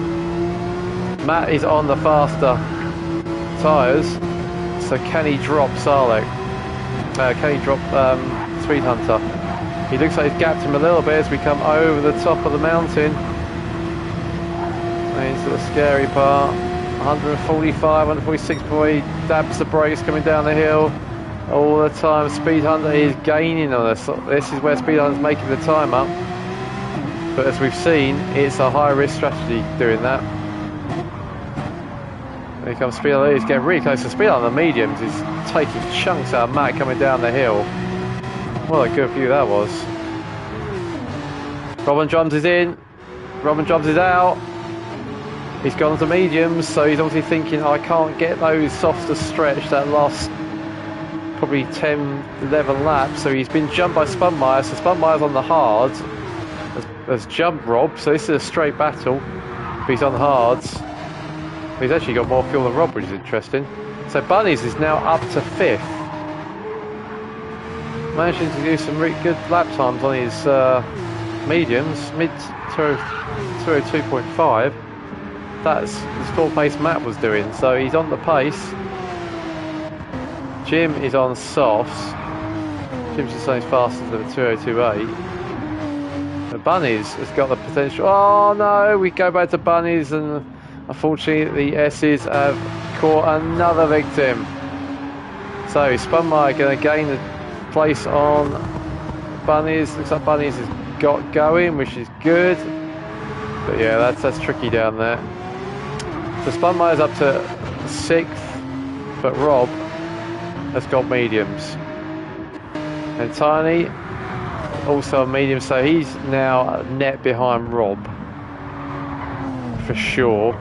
Matt is on the faster tyres, so can he drop Salek? Can he drop Speed Hunter? He looks like he's gapped him a little bit as we come over the top of the mountain. Into the scary part. 145, 146 before he dabs the brakes coming down the hill. All the time Speed Hunter is gaining on us. This is where Speed Hunter's making the time up. But as we've seen, it's a high risk strategy doing that. Here comes Speed Hunter, he's getting really close to Speed Hunter on the mediums. He's taking chunks out of Matt coming down the hill. What a good view that was. Robin Drums is in. Robin Drums is out. He's gone to mediums, so he's obviously thinking, I can't get those softer stretch that last probably 10, 11 laps. So he's been jumped by Spunmeyer, so Spunmeyer's on the hards. Has jumped Rob, so this is a straight battle. He's on the hards. He's actually got more fuel than Rob, which is interesting. So Bunnies is now up to 5th. Managing to do some really good lap times on his mediums, mid 202.5. That's the full pace Matt was doing, so he's on the pace. Jim is on softs. Jim's just saying faster than 2028. But Bunnies has got the potential. Oh no, we go back to Bunnies, and unfortunately the S's have caught another victim. So Spunmeyer going to gain the place on Bunnies. Looks like Bunnies has got going, which is good. But yeah, that's tricky down there. So Spunmeyer's up to 6th, but Rob has got mediums. And Tiny also a medium, so he's now net behind Rob for sure.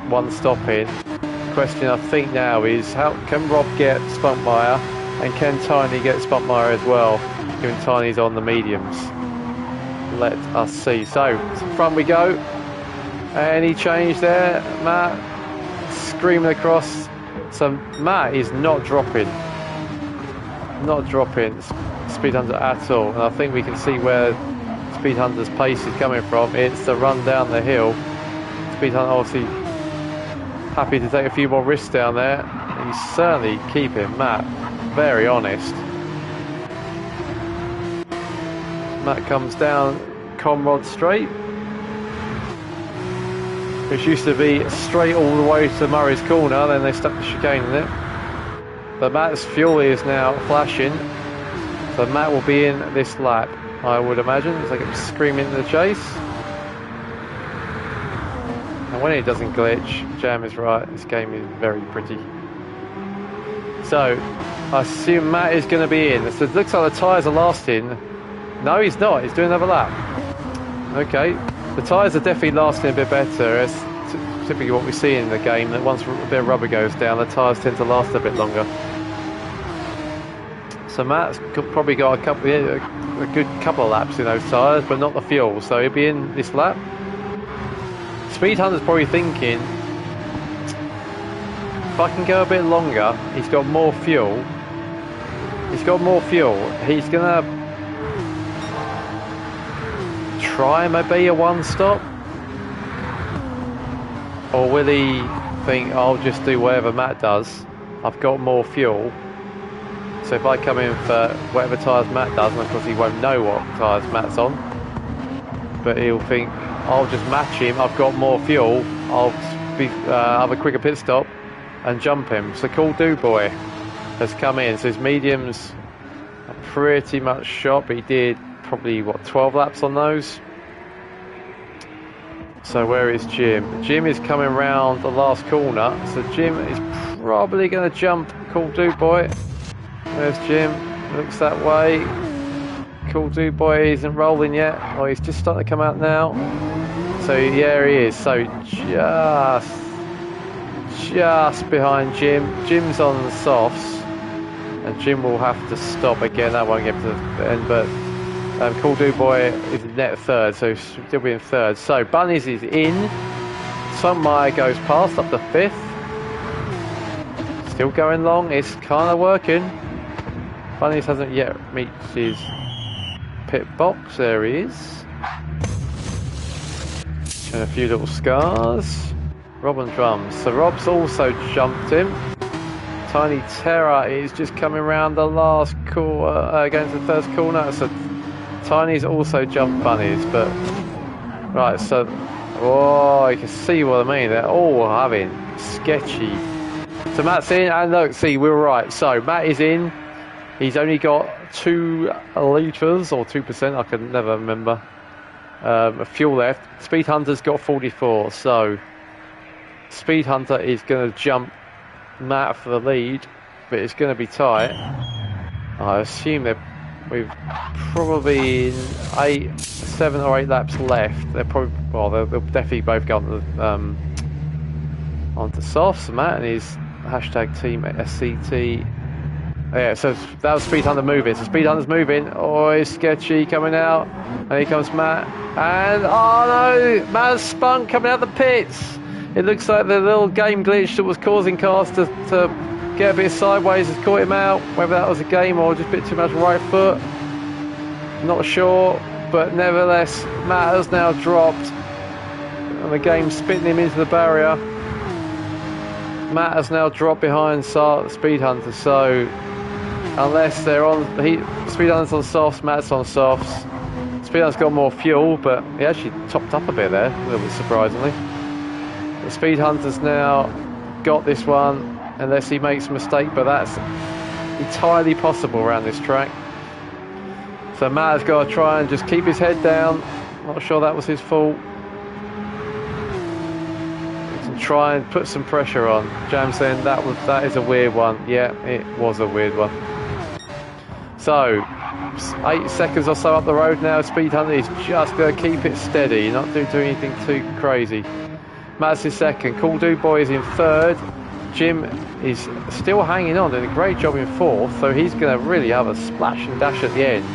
One stop in. Question I think now is, how can Rob get Spunmeyer, and can Tiny get Spunmeyer as well, given Tiny's on the mediums? Let us see. So front we go. Any change there? Matt screaming across. So Matt is not dropping Speed Hunter at all, and I think we can see where Speed Hunter's pace is coming from. It's the run down the hill. Speed Hunter obviously happy to take a few more risks down there. He's certainly keeping Matt very honest. Matt comes down Conrod Straight, which used to be straight all the way to Murray's Corner, then they stuck the chicane in it. But Matt's fuel is now flashing, so Matt will be in this lap, I would imagine, as they get screaming into the chase. And when it doesn't glitch, Jam is right, this game is very pretty. So, I assume Matt is going to be in. So it looks like the tyres are lasting. No, he's not, he's doing another lap. Okay, The tyres are definitely lasting a bit better. It's typically what we see in the game, that once a bit of rubber goes down, the tyres tend to last a bit longer. So Matt's probably got a good couple of laps in those tyres, but not the fuel, so he'll be in this lap. Speed Hunter's probably thinking, if I can go a bit longer, he's got more fuel. He's gonna try maybe a one stop, or will he think, I'll just do whatever Matt does, I've got more fuel, so if I come in for whatever tyres Matt does, and of course he won't know what tyres Matt's on, but he'll think, I'll just match him, I've got more fuel, I'll have a quicker pit stop and jump him. So Cool Do Boy has come in, so his mediums are pretty much shot, but he did probably, what, 12 laps on those? So where is Jim? Jim is coming round the last corner, so Jim is probably going to jump Cool Do Boy. There's Jim, looks that way. Cool Do Boy isn't rolling yet. Oh, he's just starting to come out now. So yeah, he is. So just behind Jim. Jim's on the softs, and Jim will have to stop again. That won't get to the end, but Cool Do Boy is net third, so he'll still be in third. So Bunnies is in. Sunmeyer goes past up to fifth. Still going long. It's kind of working. Bunnies hasn't yet reached his pit box. There he is. And a few little scars. Rob and Drums. So Rob's also jumped him. Tiny Terror is just coming around the last corner, going to the first corner. So Tiny's also jumped Bunnies, but right. So you can see what I mean. They're all having sketchy. So Matt's in, and look, see, we were right. So Matt is in. He's only got 2 litres or 2%, I can never remember, of fuel left. Speed Hunter's got 44, so Speed Hunter is going to jump Matt for the lead, but it's going to be tight. I assume we've probably 7 or 8 laps left. They're probably, they'll definitely both go onto softs. Matt and his hashtag team SCT. Yeah, so that was Speed Hunter moving. So Speed Hunter's moving. Oh, he's sketchy coming out. And here comes Matt. And oh no, Matt's spun coming out the pits. It looks like the little game glitch that was causing cars to get a bit sideways has caught him out. Whether that was a game or just a bit too much right foot, not sure. But nevertheless, Matt has now dropped. And the game's spitting him into the barrier. Matt has now dropped behind Speed Hunter, so unless they're on, Speed Hunter's on softs, Matt's on softs. Speed Hunter's got more fuel, but he actually topped up a bit there, a little bit surprisingly. The Speed Hunter's now got this one, unless he makes a mistake, but that's entirely possible around this track. So Matt has got to try and just keep his head down. Not sure that was his fault. Try and put some pressure on. Jam saying that is a weird one. Yeah, it was a weird one. So 8 seconds or so up the road now. Speed Hunter is just going to keep it steady, not do anything too crazy. Matt's in second. Cool Do Boy is in third. Jim is still hanging on, doing a great job in fourth, so he's going to really have a splash and dash at the end.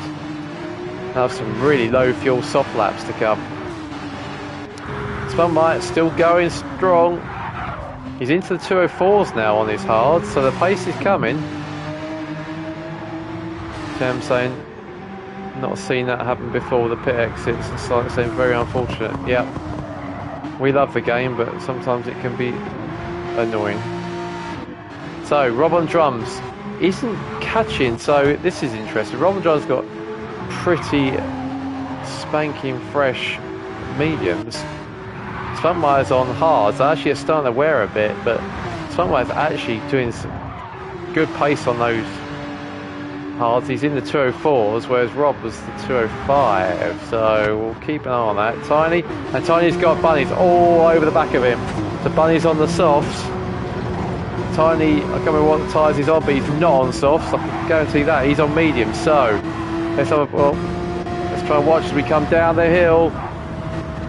Have some really low fuel soft laps to come. Sunlight still going strong. He's into the 204s now on his hard, so the pace is coming. Jam saying, not seen that happen before with the pit exits. It's like saying very unfortunate. Yeah, we love the game, but sometimes it can be annoying. So Rob on Drums isn't catching, so this is interesting. Rob on Drums got pretty spanking fresh mediums. Spunmeyer's on hards. I actually are starting to wear a bit, but Spunmeyer's actually doing some good pace on those hards. He's in the 204s, whereas Rob was the 205, so we'll keep an eye on that. Tiny, and Tiny's got Bunnies all over the back of him. So Bunnies on the softs. Tiny, I can't remember what tyres he's on, but he's not on softs. I can guarantee that. He's on medium, so let's try and watch as we come down the hill.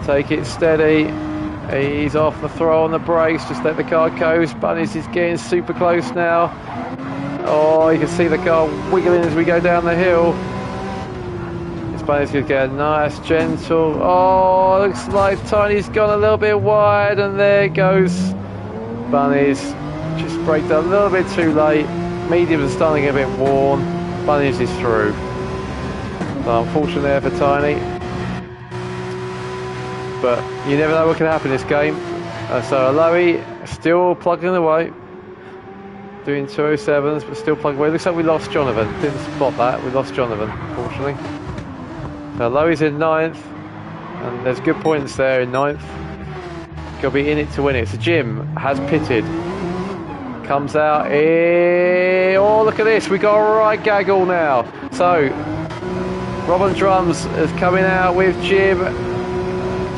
Take it steady. He's off the throw on the brakes. Just let the car coast. Bunnies is getting super close now. Oh, you can see the car wiggling as we go down the hill. This Bunnies could get a nice, gentle. Oh, looks like Tiny's gone a little bit wide, and there goes Bunnies. Just braked a little bit too late. Mediums are starting to get a bit worn. Bunnies is through. So unfortunate there for Tiny. But you never know what can happen in this game. So Aloe still plugging away. Doing 207s, but still plugging away. Looks like we lost Jonathan. Didn't spot that. We lost Jonathan, unfortunately. So Aloe's in 9th. And there's good points there in 9th. Got to be in it to win it. So Jim has pitted. Comes out here. Oh, look at this. We got a right gaggle now. So Robin Drums is coming out with Jim.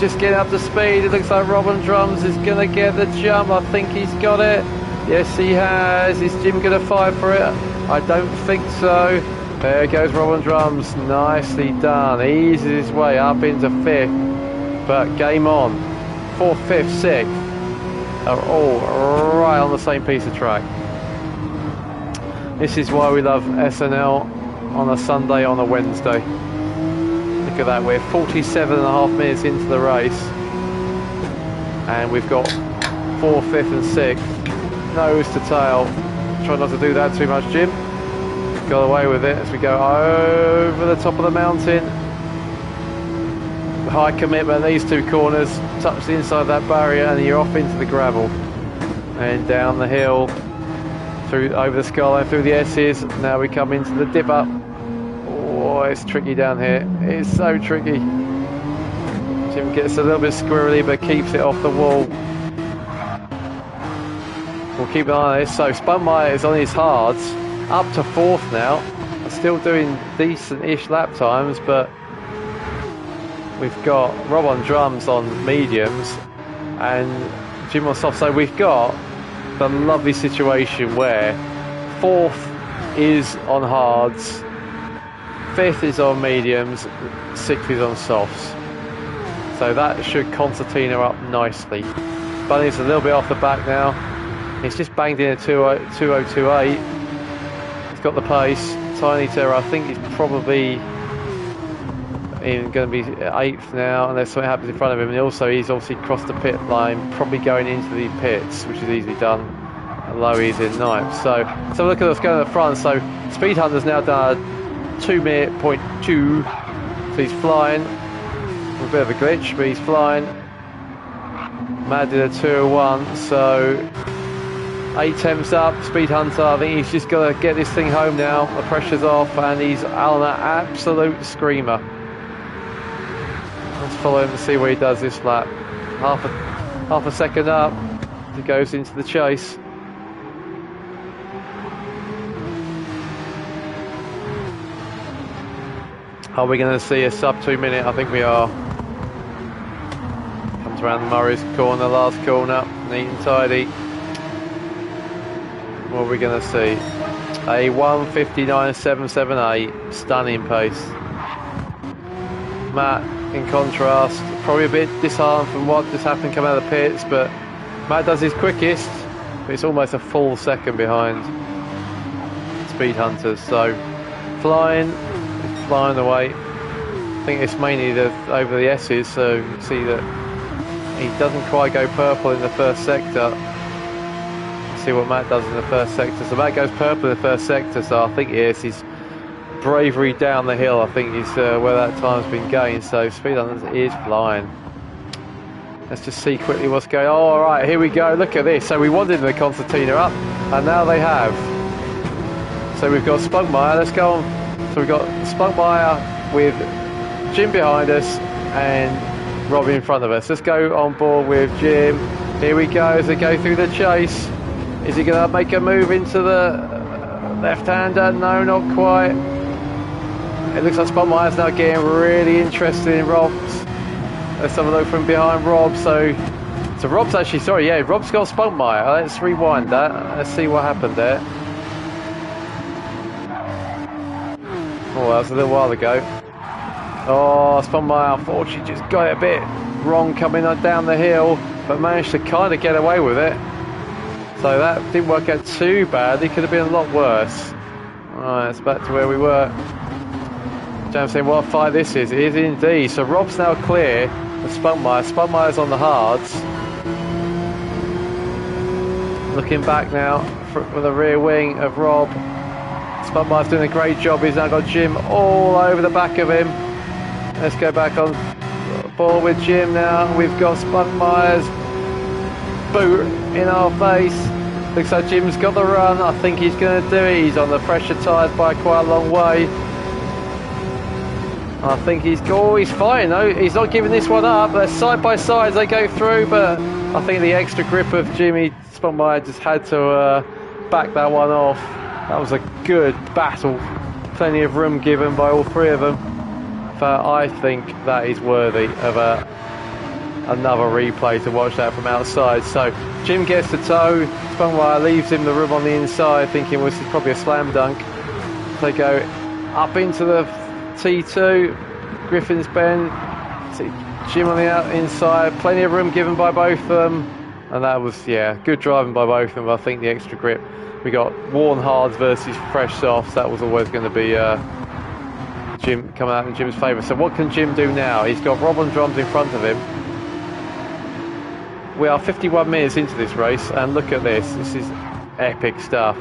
Just getting up to speed. It looks like Robin Drums is going to get the jump. I think he's got it. Yes, he has. Is Jim going to fight for it? I don't think so. There goes Robin Drums. Nicely done. Eases his way up into 5th. But game on. 4th, 5th, 6th are all right on the same piece of track. This is why we love SNL on a Sunday, on a Wednesday. Look at that, we're 47.5 minutes into the race and we've got 4th, 5th and 6th nose to tail. Try not to do that too much, Jim. Got away with it as we go over the top of the mountain. High commitment, these two corners, touch the inside of that barrier and you're off into the gravel. And down the hill, through over the skyline, through the S's. Now we come into the dip up. Oh, it's tricky down here. It's so tricky. Jim gets a little bit squirrely but keeps it off the wall. We'll keep an eye on this. So Spunmeyer is on his hards, up to 4th now. Still doing decent-ish lap times, but we've got Rob on drums on mediums and Jim on soft. So we've got the lovely situation where 4th is on hards, 5th is on mediums, 6th is on softs. So that should concertina up nicely. Bunny's a little bit off the back now. He's just banged in a 2028. He's got the pace. Tiny Terror, I think he's probably going to be 8th now unless something happens in front of him. And also he's obviously crossed the pit line, probably going into the pits, which is easily done. And Lowy's in 9th. So look at what's going at the front. So Speed Hunter's now done a 2:02. So he's flying. A bit of a glitch, but he's flying. Mad did a 2:01. So 8 temps up, Speed Hunter. I think he's just got to get this thing home now. The pressure's off and he's on an absolute screamer. Let's follow him and see what he does this lap. Half a second up. He goes into the chase. Are we going to see a sub 2 minute? I think we are. Comes around Murray's corner, last corner, neat and tidy. What are we going to see? A 1:59.778, stunning pace. Matt, in contrast, probably a bit disheartened from what just happened coming out of the pits, but Matt does his quickest, but it's almost a full second behind Speed Hunters. So flying away. I think it's mainly over the S's, so you can see that he doesn't quite go purple in the first sector. See what Matt does in the first sector. So Matt goes purple in the first sector, so I think it's his bravery down the hill. I think is where that time's been gained. So Speed Hunters is flying. Let's just see quickly what's going on. Oh, all right, here we go. Look at this. So we wanted the concertina up, and now they have. So we've got Spunmeyer. Let's go on. So we've got Spunmeyer with Jim behind us and Rob in front of us. Let's go on board with Jim. Here we go as they go through the chase. Is he going to make a move into the left-hander? No, not quite. It looks like Spunmeyer's now getting really interested in Rob's. Let's have a look from behind Rob. So Rob's actually, sorry, yeah, Rob's got Spunmeyer. Let's rewind that. Let's see what happened there. Oh, that was a little while ago. Oh, Spunmeyer, unfortunately, just got it a bit wrong coming down the hill, but managed to kind of get away with it. So that didn't work out too bad. It could have been a lot worse. Alright, it's back to where we were. James saying what a fight this is. It is indeed. So Rob's now clear of Spunkmeyer. Spunkmeyer's on the hards. Looking back now for the rear wing of Rob. Spunkmeyer's doing a great job. He's now got Jim all over the back of him. Let's go back on board with Jim now. We've got Spunkmeyer's boot in our face. Looks like Jim's got the run. I think he's going to do it. He's on the pressure tyres by quite a long way. I think he's fine though. He's not giving this one up. They're side by side as they go through, but I think the extra grip of Jimmy Spunkmeyer just had to back that one off. That was a good battle. Plenty of room given by all three of them. But I think that is worthy of another replay to watch that from outside. So Jim gets the toe. Spunkmeyer leaves him the room on the inside, thinking well, this is probably a slam dunk. They go up into the T2, Griffin's Bend, Jim on the inside, plenty of room given by both of them, and that was, yeah, good driving by both of them. I think the extra grip, we got worn hards versus fresh softs, that was always going to be Jim coming out in Jim's favour. So what can Jim do now? He's got Rob on drums in front of him. We are 51 minutes into this race, and look at this is epic stuff.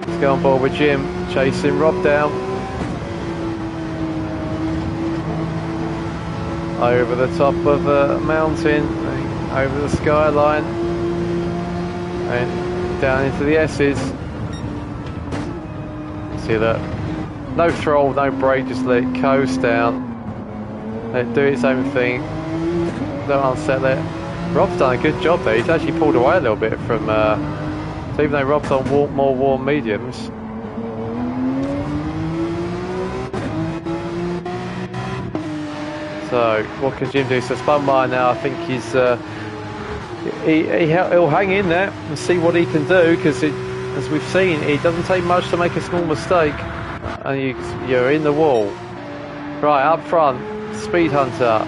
Let's go on board with Jim, chasing Rob down. Over the top of the mountain, over the skyline, and down into the S's. See that? No throttle, no brake, just let it coast down. Let it do its own thing. Don't unsettle it. Rob's done a good job there. He's actually pulled away a little bit from. So even though Rob's on more warm mediums. So what can Jim do? So Spunkmeyer now, I think he'll hang in there and see what he can do, because as we've seen, it doesn't take much to make a small mistake, and you're in the wall. Right up front, Speed Hunter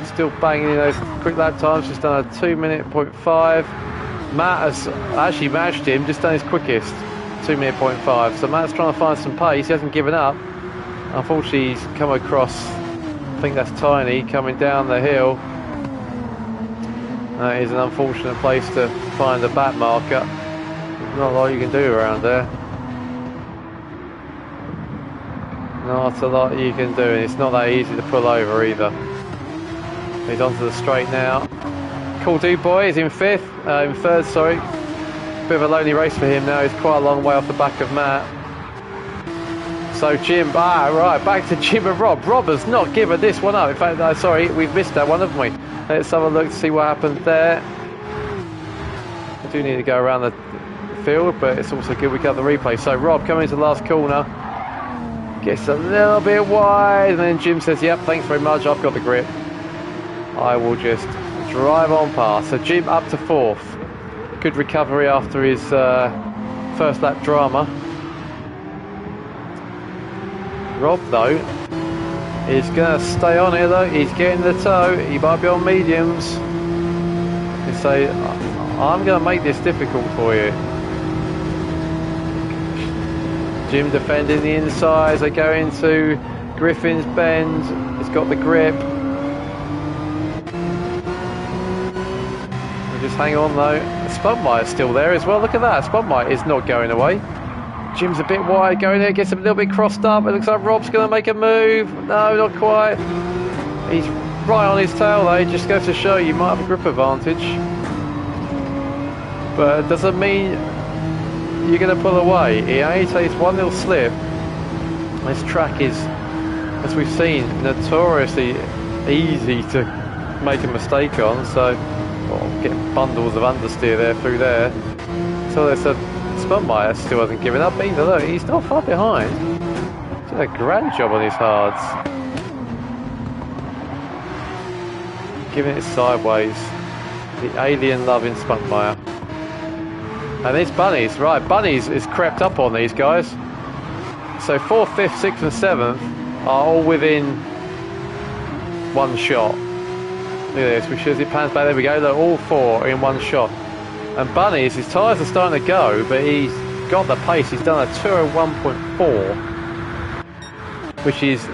still banging in those quick lap times. Just done a 2:05. Matt has actually matched him, just done his quickest 2:05. So Matt's trying to find some pace. He hasn't given up. Unfortunately, he's come across. I think that's Tiny coming down the hill. That is an unfortunate place to find the back marker. There's not a lot you can do around there. Not a lot you can do, and it's not that easy to pull over either. He's onto the straight now. Cool Dude Boy is in third, sorry. Bit of a lonely race for him now. He's quite a long way off the back of Matt. So Jim, right, back to Jim and Rob. Rob has not given this one up. In fact, sorry, we've missed that one, haven't we? Let's have a look to see what happened there. I do need to go around the field, but it's also good we got the replay. So Rob coming into the last corner, gets a little bit wide, and then Jim says, yep, thanks very much, I've got the grip. I will just drive on past. So Jim up to fourth. Good recovery after his first lap drama. Rob though is going to stay on here though. He's getting the toe. He might be on mediums. He say, I'm going to make this difficult for you. Jim defending the inside. They go into Griffin's Bend. He's got the grip. We'll just hang on though. Spunkmeyer's still there as well. Look at that. Spunkmeyer is not going away. Jim's a bit wide going there, gets him a little bit crossed up. It looks like Rob's going to make a move. No, not quite. He's right on his tail though. Just goes to show you might have a grip advantage. But it doesn't mean you're going to pull away. It only takes one little slip. This track is, as we've seen, notoriously easy to make a mistake on. So, get bundles of understeer there through there. So there's a Spunkmeyer still hasn't given up either. Look, he's not far behind. He's done a grand job on his hards. Giving it sideways. The alien loving Spunkmeyer. And it's Bunnies, right? Bunnies is crept up on these guys. So 4th, 5th, 6th and 7th are all within one shot. at this, which as it pans back, there we go, look, all four in one shot. And Bunnies, his tyres are starting to go, but he's got the pace. He's done a 2:01.4, which is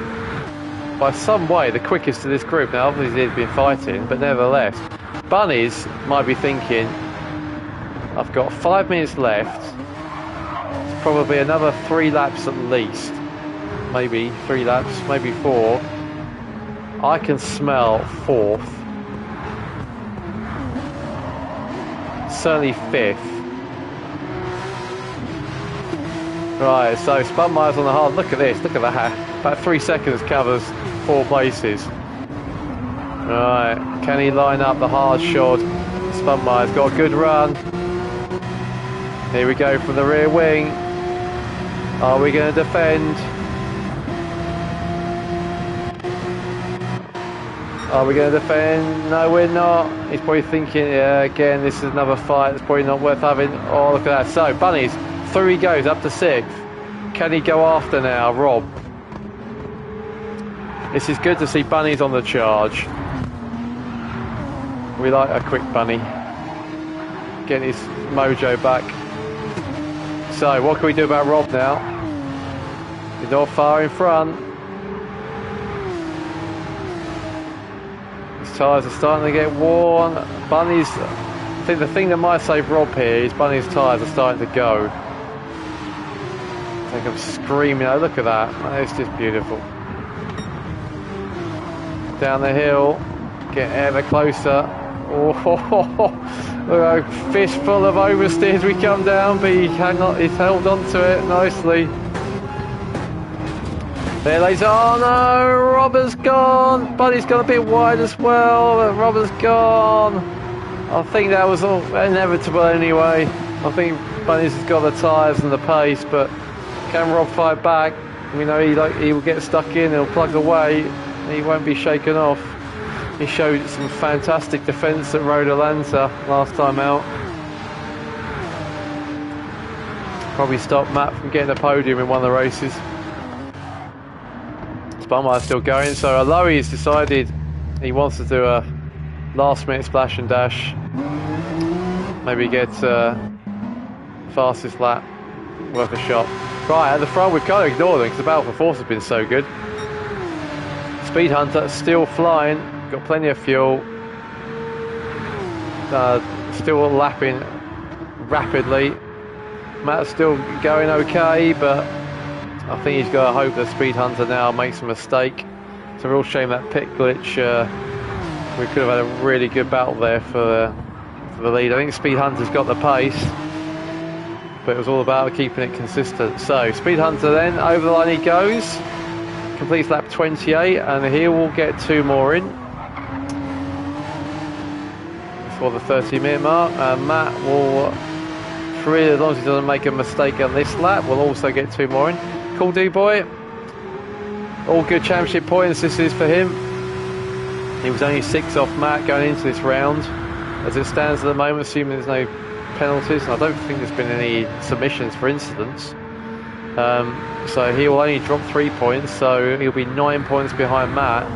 by some way the quickest of this group. Now obviously he's been fighting, but nevertheless, Bunnies might be thinking, I've got 5 minutes left, it's probably another 3 laps at least, maybe 3 laps, maybe 4. I can smell 4th, certainly 5th. Right, so Spunmire's on the hard. Look at this, look at that. About 3 seconds covers 4 places. Right, can he line up the hard shot? Spunmire's got a good run. Here we go from the rear wing. Are we going to defend? Are we going to defend? No, we're not. He's probably thinking, yeah, again, this is another fight. It's probably not worth having. Oh, look at that. So, Bunnies, through he goes, up to 6th. Can he go after now, Rob? This is good to see Bunnies on the charge. We like a quick Bunny. Getting his mojo back. So, what can we do about Rob now? He's not far in front. His tyres are starting to get worn. Bunny's, I think the thing that might save Rob here is Bunny's tyres are starting to go. I think I'm screaming. Oh, look at that. It's just beautiful. Down the hill, get ever closer. Oh, look, a fistful of oversteer as we come down, but he's held on to it nicely. There lays, oh no, Robber's gone. Bunny's gone a bit wide as well, but Robber's gone. I think that was all inevitable anyway. I think Bunny's has got the tyres and the pace, but can Rob fight back? We know he will get stuck in, he'll plug away, he won't be shaken off. He showed some fantastic defence at Road Atlanta last time out. Probably stopped Matt from getting a podium in one of the races. Spunmire's still going, so although he's decided he wants to do a last minute splash and dash, maybe get fastest lap worth a shot. Right, at the front we've kind of ignored them because the battle for fourth has been so good. Speed Hunter still flying, got plenty of fuel, still lapping rapidly. Matt's still going okay, but I think he's got to hope that Speed Hunter now makes a mistake. It's a real shame that pit glitch. We could have had a really good battle there for the lead. I think Speed Hunter's got the pace, but it was all about keeping it consistent. So Speed Hunter then, over the line he goes, completes lap 28, and he will get 2 more in before the 30-minute mark. And Matt will, as long as he doesn't make a mistake on this lap, will also get 2 more in. Cool D-boy. All good championship points this is for him. He was only 6 off Matt going into this round. As it stands at the moment, assuming there's no penalties, and I don't think there's been any submissions for incidents. So he will only drop 3 points, so he'll be 9 points behind Matt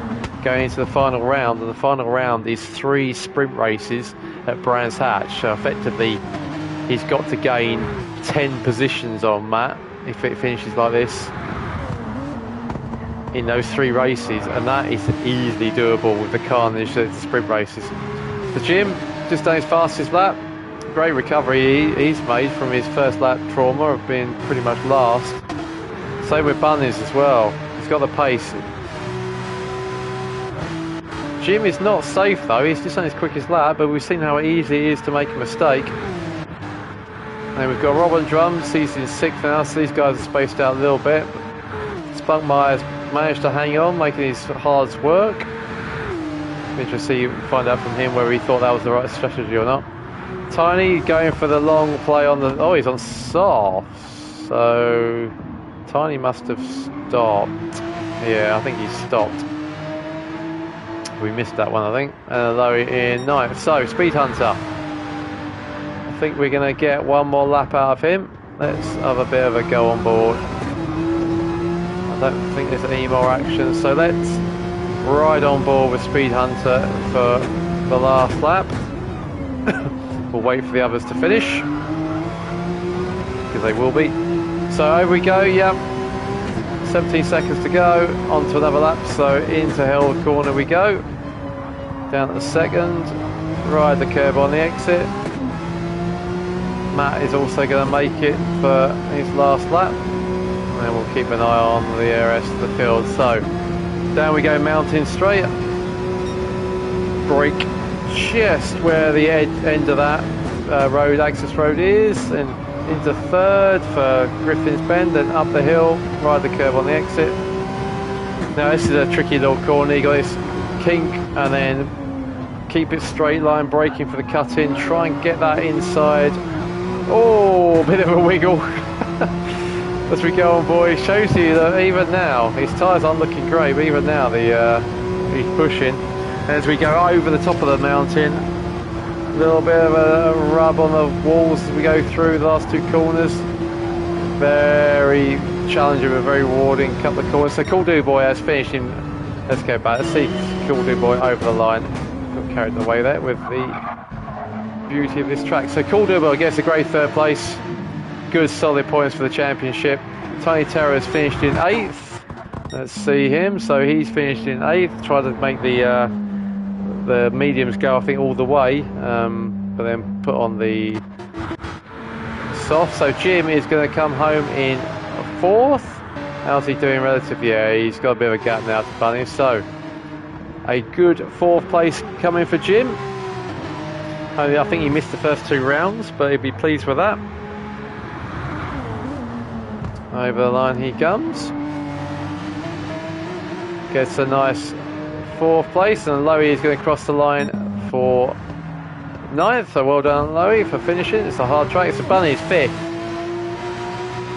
going into the final round. And the final round is 3 sprint races at Brands Hatch. So effectively, he's got to gain 10 positions on Matt if it finishes like this in those 3 races, and that is easily doable with the carnage at the sprint races. The Jim just done his fastest lap. Great recovery he's made from his first lap trauma of being pretty much last. Same with Bunnies as well. He's got the pace. Jim is not safe though. He's just on his quickest lap, but we've seen how easy it is to make a mistake. And we've got Robin Drums, he's in 6th now, so these guys are spaced out a little bit. Spunkmire's managed to hang on, making his hards work. Interesting to find out from him whether he thought that was the right strategy or not. Tiny going for the long play on the... Oh, he's on soft. So Tiny must have stopped. Yeah, I think he stopped. We missed that one, I think. Although in 9th. So, Speed Hunter. I think we're going to get 1 more lap out of him. Let's have a bit of a go on board. I don't think there's any more action, so let's right on board with Speed Hunter for the last lap. We'll wait for the others to finish, because they will be. So over we go, yep. 17 seconds to go, on to another lap, so into Hill corner we go. Down to the second, ride the curb on the exit. Matt is also going to make it for his last lap. And then we'll keep an eye on the rest of the field. So, down we go, mountain straight. Brake just where the end of that access road is, and into third for Griffin's Bend, and up the hill, ride the curve on the exit. Now this is a tricky little corner. You got this kink, and then keep it straight line, braking for the cut in, try and get that inside. Oh, a bit of a wiggle. As we go on, boys, shows you that even now his tyres aren't looking great, but even now he's pushing. As we go over the top of the mountain, a little bit of a rub on the walls as we go through the last two corners. Very challenging but very rewarding couple of corners. So Cool Dude Boy has finished in. Let's go back. Let's see Cool Dude Boy over the line. Got carried away there with the beauty of this track. So Cool Dude Boy gets a great third place. Good solid points for the championship. Tony Terror has finished in 8th. Let's see him. So he's finished in 8th. Tried to make the mediums go, I think, all the way, but then put on the soft. So Jim is going to come home in 4th. How's he doing relative? Yeah, he's got a bit of a gap now to Bunny. So a good 4th place coming for Jim. I think he missed the first 2 rounds, but he'd be pleased with that. Over the line he comes. Gets a nice 4th place, and Lowy is going to cross the line for 9th. So well done, Lowy, for finishing. It's a hard track. So Bunny's 5th.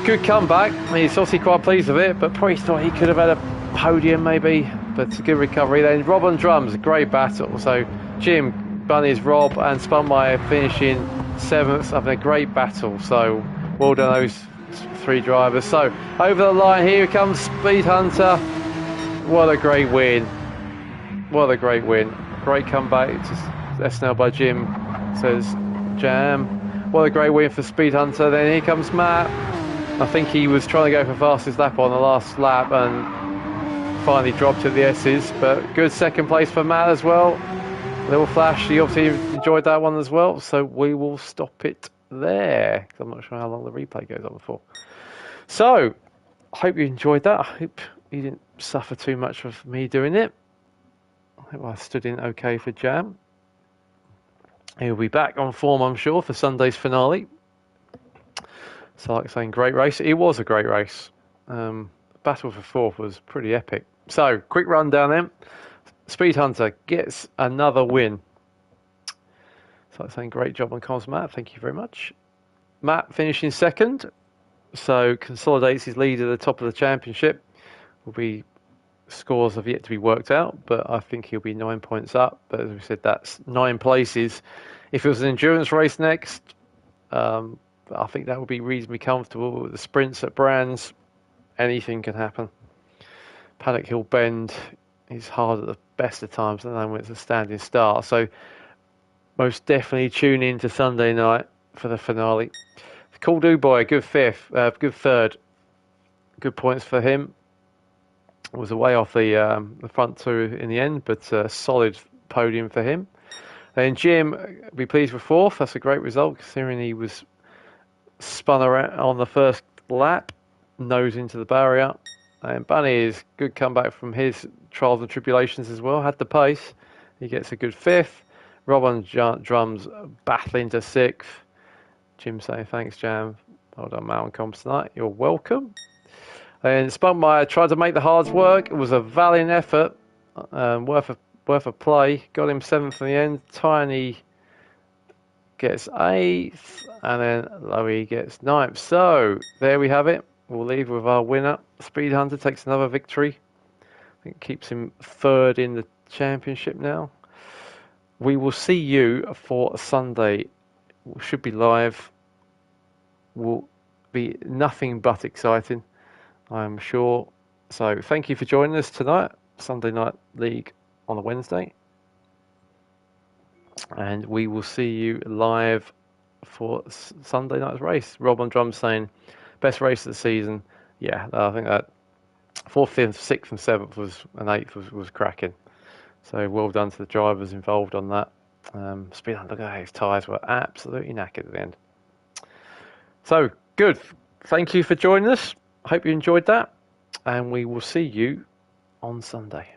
Good comeback. He's obviously quite pleased with it, but probably thought he could have had a podium maybe. But it's a good recovery. Then Rob on drums, a great battle. So Jim, Bunny's Rob, and Spunmeyer finishing 7th, having a great battle. So well done those 3 drivers. So over the line, here comes Speed Hunter. What a great win. What a great win. Great comeback to SNL by Jim, says Jam. What a great win for Speed Hunter. Then here comes Matt. I think he was trying to go for fastest lap on the last lap and finally dropped at the S's, but good 2nd place for Matt as well. Little flash, he obviously enjoyed that one as well, so we will stop it there. I'm not sure how long the replay goes on for. So, I hope you enjoyed that. I hope you didn't suffer too much of me doing it. I hope I stood in okay for Jam. He'll be back on form, I'm sure, for Sunday's finale. So, like saying, great race. It was a great race. Battle for 4th was pretty epic. So, quick rundown then. Speed Hunter gets another win. So, like saying, great job on comms, Matt. Thank you very much. Matt finishing 2nd. So, consolidates his lead at the top of the championship. Will be scores have yet to be worked out, but I think he'll be 9 points up. But as we said, that's 9 places. If it was an endurance race next, I think that would be reasonably comfortable. With the sprints at Brands, anything can happen. Paddock Hill Bend is hard at the best of times, and then when it's a standing start. So most definitely tune in to Sunday night for the finale. Cool Dude Boy, good 5th, good 3rd. Good points for him. Was away off the front 2 in the end, but a solid podium for him. Then Jim, be pleased with 4th. That's a great result considering he was spun around on the first lap, nose into the barrier. And Bunny is good comeback from his trials and tribulations as well. Had the pace. He gets a good 5th. Rob on drums battling to 6th. Jim saying thanks, Jam. Well done, Mountain Comps tonight. You're welcome. And Spunmeyer tried to make the hards work. It was a valiant effort, worth a play. Got him 7th in the end. Tiny gets 8th, and then Lowy gets 9th. So there we have it. We'll leave with our winner. Speed Hunter takes another victory. I think it keeps him 3rd in the championship now. We will see you for Sunday. We should be live. Will be nothing but exciting, I'm sure. So thank you for joining us tonight. Sunday Night League on a Wednesday. And we will see you live for Sunday night's race. Rob on drums saying, best race of the season. Yeah, I think that 4th, 5th, 6th and 7th and 8th was cracking. So well done to the drivers involved on that. Speed on, look at his tyres were absolutely knackered at the end. So, good. Thank you for joining us. I hope you enjoyed that. And we will see you on Sunday.